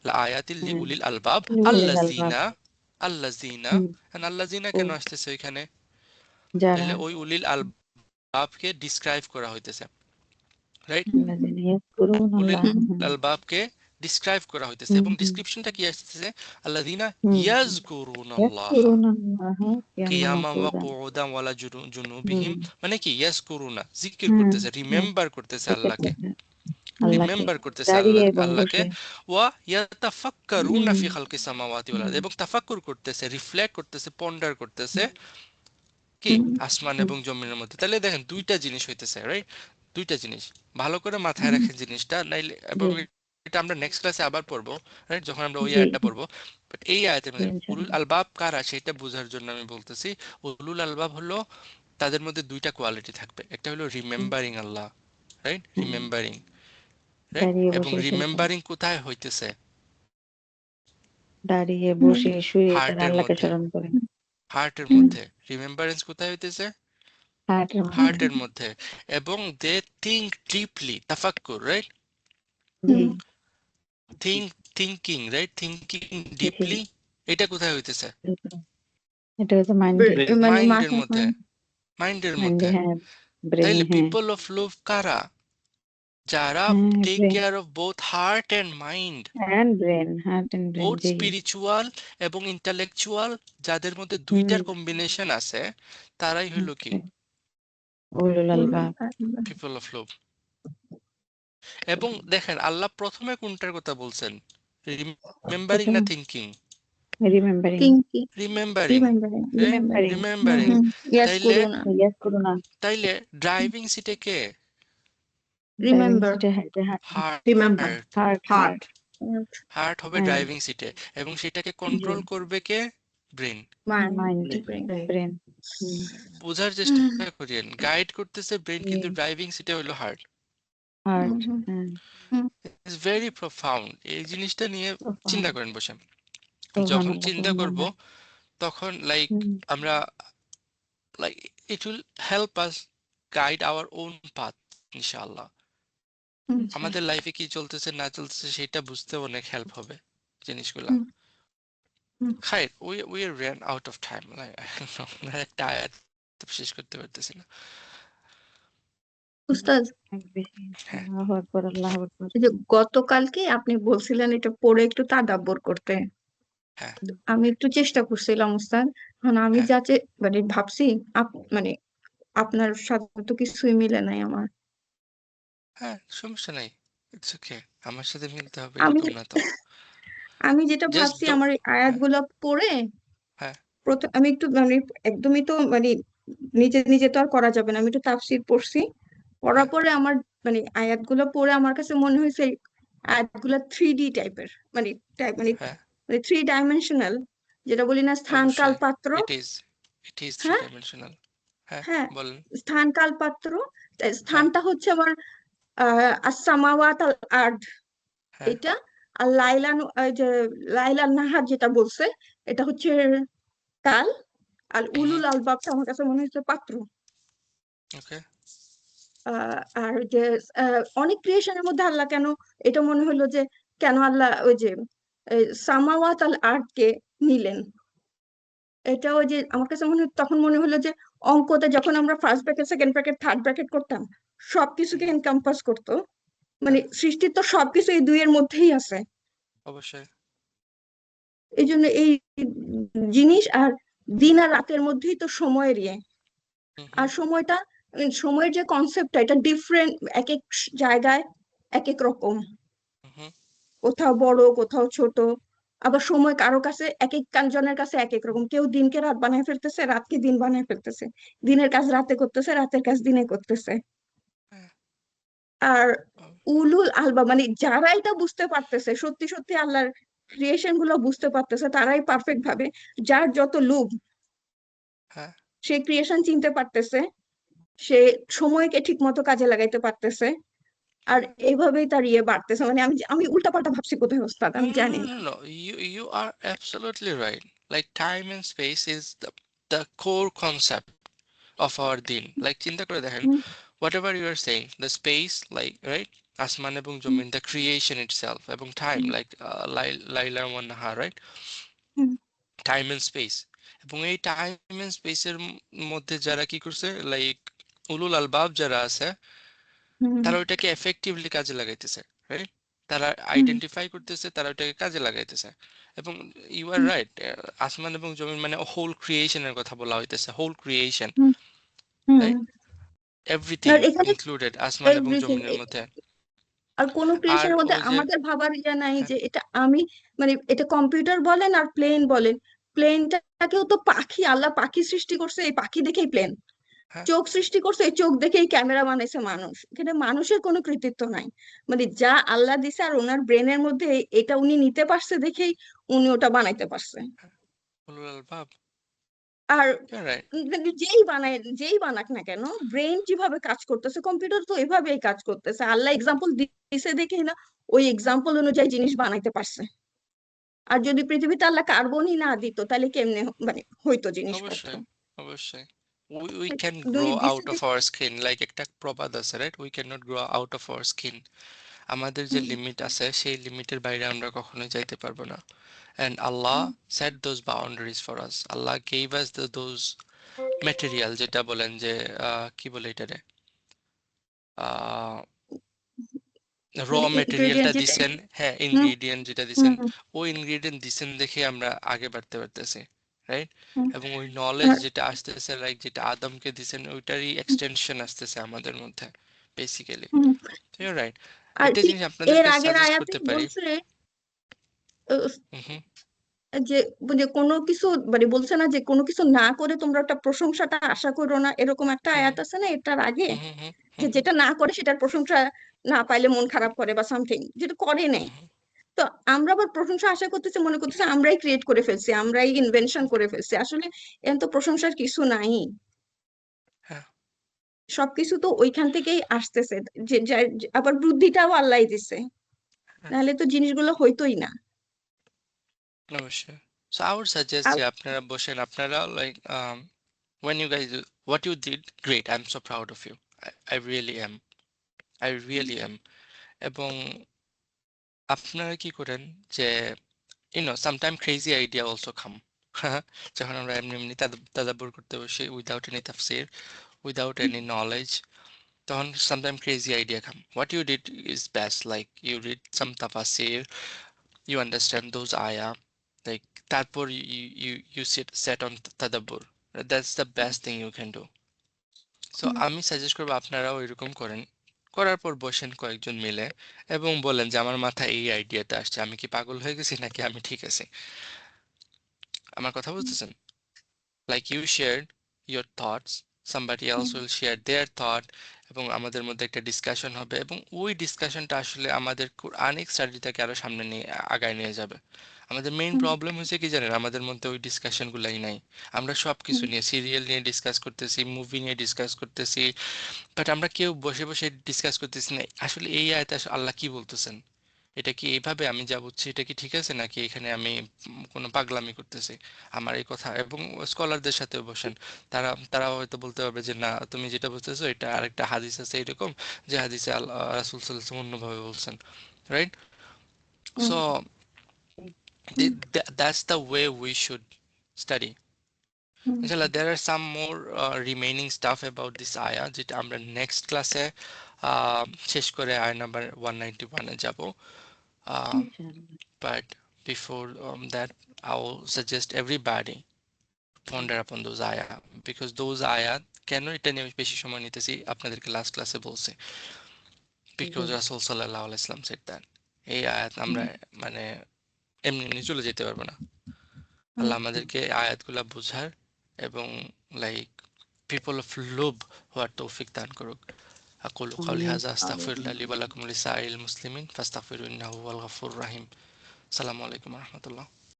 লাআয়াতিল হ্যাঁ লিউলিল আলবাব উলিল আলবাব আল্লাযিনা হুম আল্লাযিনা ও কেন আসতেছে ওইখানে? যারা তাহলে ওই উলিল আলবাবকে ডিসক্রাইব করা হইতেছে, রাইট? আল্লাযিনা ইয়াযকুরুনা উলিল আল্লাহ হুম, হুম আলবাবকে ডিসক্রাইব করা হইতেছে, হুম এবং হুম ডিসক্রিপশনটা কি আসতেছে? আল্লাযিনা হুম ইয়াযকুরুনাল্লাহ ইয়াযকুরুনা আল্লাহ কিয়ামান ওয়া কিয়ামা ওয়া কুউদান কুউদান ওয়ালা হুম জুনুবিহিম, মানে কি? ইয়াজকুরুনা, জিকির হুম করতেছে, হুম রিমেম্বার করতেছে জিকির আল্লাহকে, করছে হুম, আল্লাহকে রিমেম্বার করতেছে দাঁড়িয়ে এবং আল্লাহকে। বসে ওয়া ইয়াতাফাক্কারুনা হুম ফি খালকিস সামাওয়াতি ওয়াল আরদ, হুম এবং তাফাক্কুর করতেছে, রিফ্লেক্ট করতেছে, পন্ডার করতেছে কি হুম, আসমান হুম এবং জমিনের মধ্যে। তাহলে দেখেন দুইটা জিনিস হইতেছে, রাইট? দুইটা জিনিস ভালো করে মাথায় হুম, রাখেন জিনিসটা, নাইলে, এবং জি এটা আমরা নেক্সট ক্লাসে আবার পড়বো, রাইট? যখন আমরা ওই জি আয়াতটা পড়বো। বাট এই আয়াতের জি মধ্যে উলুল ইনশাআল্লাহ আলবাব কারা সেটা বোঝার জন্য আমি বলতেছি, উলুল আলবাব হলো, তাদের মধ্যে দুইটা কোয়ালিটি থাকবে, একটা হলো হুম রিমেম্বারিং আল্লাহ, রাইট? হুম রিমেম্বারিং, রাইট? দাঁড়িয়ে এবং বসে শুয়ে তারা রিমেম্বারিং কোথায় হইতেছে? দাঁড়িয়ে হুম, বসে শুয়ে তারা হার্টের আল্লাহকে মধ্যে, স্মরণ করে হার্টের হুম, মধ্যে রিমেম্বারেন্স কোথায় হইতেছে? হার্টের হুম, মধ্যে হার্টের মধ্যে। এবং দে থিঙ্ক ডিপলি, তাফাক্কুর, রাইট? জি হুম, থিঙ্কিং, রাইট? থিঙ্কিং জি জি ডিপলি, এটা কোথায় হইতেছে? এটা হচ্ছে মাইন্ডে মানে মাইন্ডের মাথায় মধ্যে, মাইন্ডের মাইন্ডে মধ্যে। হ্যাঁ ব্রেনে তাইলে হ্যাঁ পিপল অফ লুভ কারা? যারা হ্যাঁ take brain care of both heart and mind, and brain heart and brain both জি স্পিরিচুয়াল এবং ইন্টালেকচুয়াল, যাদের মধ্যে হুম দুইটার কম্বিনেশন আছে, তারাই হইল কি উলুল উলুল আলবাব আলবাব। পিপল অফ লুভ। এবং দেখেন আল্লাহ প্রথমে কোনটার কথা বলছেন? রিমেম্বারিং প্রথম না thinking? Remembering thinking, remembering, remembering, remembering hmm remembering. Hmm, ইয়াজ তাইলে করো না, ইয়াস করো না তাইলে ড্রাইভিং সিটে কে? ড্রাইভিং রিমেম্বার, সিটে heart remember, heart, heart heart, heart হবে হ্যাঁ ড্রাইভিং সিটে, এবং সেটাকে জি কন্ট্রোল করবে কে? Brain. Mind, mind brain. Brain hmm বোঝার চেষ্টা করিয়েন, গাইড করতেছে ব্রেন, জি কিন্তু ড্রাইভিং সিটে হলো হার্ট। হার্ট হুম, হ্যাঁ হুম, ইটস ভেরি প্রোফাউন্ড, এই জিনিসটা নিয়ে চিন্তা করেন বসে। যখন সুবহানাল্লাহ চিন্তা করব সুবহানাল্লাহ তখন লাইক হুম আমরা, like, it will help us guide our own path, ইনশাআল্লাহ। হুম, আচ্ছা আমাদের লাইফে কি চলতেছে না চলতেছে সেটা বুঝতে অনেক হেল্প হবে জিনিসগুলা। হুম, হুম। খাই we ran out of time, একটা আয়াত শেষ করতে পারতেছি না। উস্তাদ, অনেক বেশি হ্যাঁ, আল্লাহু আকবার আল্লাহু আকবার এই যে গতকালকে আপনি বলছিলেন এটা পড়ে একটু তাদাব্বর করতে, হ্যাঁ আমি একটু চেষ্টা করছিলাম উস্তাদ। মানে আমি হ্যাঁ যাতে মানে ভাবছি মানে আপনার সাথে তো কিছুই মিলে নাই আমার। হ্যাঁ, সমস্যা নাই, ইটস ওকে। আমার সাথে মিলতে হবে আমি এরকম না তো। আমি যেটা জাস্ট ভাবছি ডো। আমার এই হ্যাঁ আয়াতগুলো পড়ে হ্যাঁ প্রথম আমি একটু মানে একদমই তো মানে নিজে নিজে তো আর করা যাবে না, আমি একটু তাফসীর পড়ছি। পড়ার হ্যাঁ পরে আমার মানে আয়াতগুলো পড়ে আমার কাছে মনে হয়েছে এই আয়াতগুলো 3D টাইপের, মানে মানে হ্যাঁ, মানে 3 ডাইমেনশনাল, যেটা বলি না স্থান কাল অবশ্যই। পাত্র। ইট ইজ থ্রি হ্যাঁ, ডাইমেনশনাল। হ্যাঁ, হ্যাঁ, বলেন। স্থান কাল পাত্র। তাই হ্যাঁ স্থানটা হচ্ছে আমার আস-সামাওয়াত আল আরদ, হ্যাঁ। এটা। আর ওই যে লাইলান নাহার যেটা বলছে, এটা হচ্ছে কাল। আর হুম। উলুল আলবাবটা আমার কাছে মনে হচ্ছে পাত্র। ওকে। আর যে অনেক ক্রিয়েশনের মধ্যে আল্লাহ কেন, এটা মনে হলো যে কেন আল্লাহ ওই যে সামাওয়াত আল আরদ কে নিলেন। এটা ওই যে আমার কাছে তখন মনে হলো যে অঙ্কতে যখন আমরা first bracket second bracket third bracket করতাম, সবকিছুকে হুম। এনকাম্পাস করতো। মানে হ্যাঁ, সৃষ্টির তো সবকিছু এই দুইয়ের মধ্যেই আছে। অবশ্যই। এই জন্য এই জিনিস আর দিন আর রাতের মধ্যেই তো সময়ের ইয়ে। হুম আর হুম সময়টা সময়ের যে কনসেপ্টটা এটা ডিফারেন্ট, এক এক জায়গায় এক এক রকম, হুম। কোথাও বড় কোথাও ছোট। আবার সময় কারো কাছে এক এক জনের কাছে এক এক রকম, কেউ দিনকে রাত বানায় ফেলতেছে, রাতকে দিন বানায় ফেলতেছে, দিনের কাজ রাতে করতেছে, রাতের কাজ দিনে করতেছে। হ্যাঁ, আর ও- উলুল আলবা মানে যারা এটা বুঝতে পারতেছে, সত্যি সত্যি আল্লাহর ক্রিয়েশন গুলো বুঝতে পারতেছে, তারাই পারফেক্ট ভাবে, যার যত লোভ, হ্যাঁ। সে ক্রিয়েশন চিনতে পারতেছে, সে সময়কে ঠিক মতো কাজে লাগাইতে পারতেছে। আর এইভাবেই তার ইয়ে বাড়তেছে। মানে আমি আমি উল্টাপাল্টা ভাবছি কোথায় ওস্তাদ, No, আমি no, জানি no, না। no, no. You are absolutely right. Like time and space is the core concept of our deen. Like চিন্তা করে দেখেন, হুম, whatever you are saying, the space, like right, আসমান এবং হুম, জমিন, the creation itself, এবং time, হুম, like লাইলা ওয়ান নাহার, right? Hmm, time and space. এবং এই টাইম এন্ড স্পেসের মধ্যে যারা কি করছে, লাইক উলুল আলবাব যারা আছে, হুম, তারা ওইটাকে এফেক্টিভলি কাজে লাগাইতেছে, রাইট? তারা হুম, আইডেন্টিফাই করতেছে, তারা ওইটাকে কাজে লাগাইতেছে। এবং ইউ আর হুম, রাইট, আসমান এবং জমিন মানে হোল ক্রিয়েশনের কথা বলা হইতেছে, হোল ক্রিয়েশন, হুম, হুম। রাইট? এভরিথিং আর এখানে ইনক্লুডেড আসমান এবং এভরিথিং, জমিনের মধ্যে। আর কোন আর ক্রিয়েশনের মধ্যে ওই যে আমাদের ভাবার ইয়া নাই হ্যাঁ যে এটা আমি মানে এটা কম্পিউটার বলেন আর প্লেন বলেন, প্লেনটাকেও তো পাখি, আল্লাহ পাখি সৃষ্টি করছে, এই পাখি দেখেই প্লেন। হ্যাঁ, চোখ সৃষ্টি করছে, এই চোখ দেখেই ক্যামেরা বানাইছে মানুষ। এখানে মানুষের কোনো কৃতিত্ব নাই। মানে যা আল্লাহ দিছে আর ওনার ব্রেনের মধ্যে এটা উনি নিতে পারছে দেখেই উনি ওটা বানাইতে পারছে। উলুল আলবাব, আর রাইট। যেই বানাক না কেন, ব্রেন যেভাবে কাজ করতেছে কম্পিউটার তো এভাবেই কাজ করতেছে। আল্লাহ এক্সাম্পল দিছে দেখেই না ওই এক্সাম্পল অনুযায়ী জিনিস বানাইতে পারছে। আর যদি পৃথিবীতে আল্লাহ কার্বনই না দিত তাহলে কেমনে মানে হইতো জিনিসপত্র। অবশ্যই, অবশ্যই। We can দুই grow দিছে out of দেখে। our skin, like একটা প্রবাদ আছে, right? We cannot grow out of our skin. আমাদের যে হুম, লিমিট আছে সেই লিমিটের বাইরে আমরা কখনোই যাইতে পারবো না। And Allah hmm, set those boundaries for us. Allah gave us those material, যেটা বলেন যে কি বলে এটারে, র মানে মেটেরিয়ালটা ইনগ্রেডিয়েন্ট যেটা। দিছেন, হ্যাঁ হুম, ইনগ্রিডিয়েন্ট যেটা দিছেন, হুম, ওই ইনগ্রিডিয়েন্ট দিছেন দেখে আমরা আগে বাড়তে পারতেছি, রাইট? হুম। এবং ওই নলেজ আর যেটা আসতেছে, লাইক যেটা আদমকে দিছেন, ওইটারই এক্সটেনশন আসতেছে আমাদের মধ্যে বেসিক্যালি। হুম, রাইট। আর একটা ঠিক জিনিস এর আপনাদেরকে আগের সাজেস্ট আয়াতে করতে পারি। বলছে আহ, হুম যে যে কোনো কিছু মানে বলছে না যে কোনো কিছু না করে তোমরা একটা প্রশংসাটা আশা করো না, এরকম একটা হুম আয়াত আছে না এটার আগে, হুম হুম হুম যে হুম হুম যেটা না করে সেটার প্রশংসা না পাইলে মন খারাপ করে বা সামথিং, যেটা করে নেই। হুম, তো আমরা আবার প্রশংসা আশা করতেছি, মনে করতেছি আমরাই ক্রিয়েট করে ফেলছি, আমরাই ইনভেনশন করে ফেলছি। আসলে এর তো প্রশংসার কিছু নাই। হ্যাঁ, সবকিছু তো ওইখান থেকেই আসতেছে। আবার বুদ্ধিটাও আল্লাহ দিছে, হ্যাঁ, নাহলে তো জিনিসগুলো হইতোই না। অবশ্যই। সো আই উড সাজেস্ট আর যে আপনারা বসেন, আপনারা like when you guys what you did great, I'm so proud of you. I really am. I really am. এবং আপনারা কি করেন যে sometime crazy idea also come. যখন আমরা এমনি এমনি তাদাব্বুর করতে বসি উইদাউট এনি তাফসির, উইদাউট এনি নলেজ, তখন sometime crazy idea come. What you did is best, like you read some tafasir, you understand those ayah, like তারপর ইউ সেট অন তাদাব্বুর, that's the best thing you can do. So hmm, আমি সাজেস্ট করবো আপনারাও এরকম করেন, করার পর বসেন কয়েকজন মিলে এবং বলেন যে আমার মাথায় এই আইডিয়াটা আসছে, আমি কি পাগল হয়ে গেছি নাকি আমি ঠিক আছি? আমার কথা বুঝতেছেন? Like you shared your thoughts, somebody else hmm, will share their thought, এবং আমাদের মধ্যে একটা ডিসকাশন হবে এবং ওই ডিসকাশনটা আসলে আমাদের কোরআনিক স্টাডিটাকে আরো সামনে নিয়ে আগায় নিয়ে যাবে। আমাদের মেইন হুম, প্রবলেম হয়েছে কি জানেন, আমাদের মধ্যে ওই ডিসকাশন গুলাই নাই। আমরা সব কিছু হুম, নিয়ে, সিরিয়াল নিয়ে ডিসকাস করতেছি, মুভি নিয়ে ডিসকাস করতেছি, বাট আমরা কেউ বসে বসে ডিসকাস করতেছি না আসলে এই আয়াতে আল্লাহ কি বলতেছেন, এটা কি এইভাবে আমি যা বুঝছি এটা কি ঠিক আছে নাকি এখানে আমি কোনো পাগলামি করতেছি। আমার এই কথা, এবং স্কলারদের সাথেও বসেন, তারাও হয়তো বলতে পারবে যে না তুমি যেটা বুঝতেছো এটা আরেকটা হাদিস আছে এরকম, যে হাদিসে আল্লাহ রাসূল সাল্লাল্লাহু আলাইহি ওয়াসাল্লাম অন্যভাবে বলছেন, right? Hmm, so hmm, that's the way we should study. হুম, ইনশাআল্লাহ there are some more remaining stuff about this ayah যেটা আমরা নেক্সট ক্লাসে শেষ করে আয়াত নাম্বার 191 এ যাব। ইনশাআল্লাহ। But before that, I will suggest everybody ponder upon those ayah, because those ayah কেন এটা নিয়ে বেশি সময় নিতেছি আপনাদেরকে লাস্ট ক্লাসে বলছি, জি। because রাসূল সাল্লাল্লাহু আলাইহি ওয়াসাল্লাম said that এই আয়াত আমরা হুম, মানে এমনি এমনি চলে যেতে পারবো না। আল্লাহ আচ্ছা। আমাদেরকে আয়াতগুলা বুঝার এবং লাইক পিপল অফ লুব হওয়ার তৌফিক দান করুক। আকুলু কাউলি আমিন। হাযা আস্তাগফিরুল্লাহ লি ওয়া লাকুম ওয়া লিসাইরিল মুসলিমিন ফাস্তাগফিরু ইন্নাহু হুয়াল গফুরুর রহিম। আসসালামু আলাইকুম ওয়া রাহমাতুল্লাহ।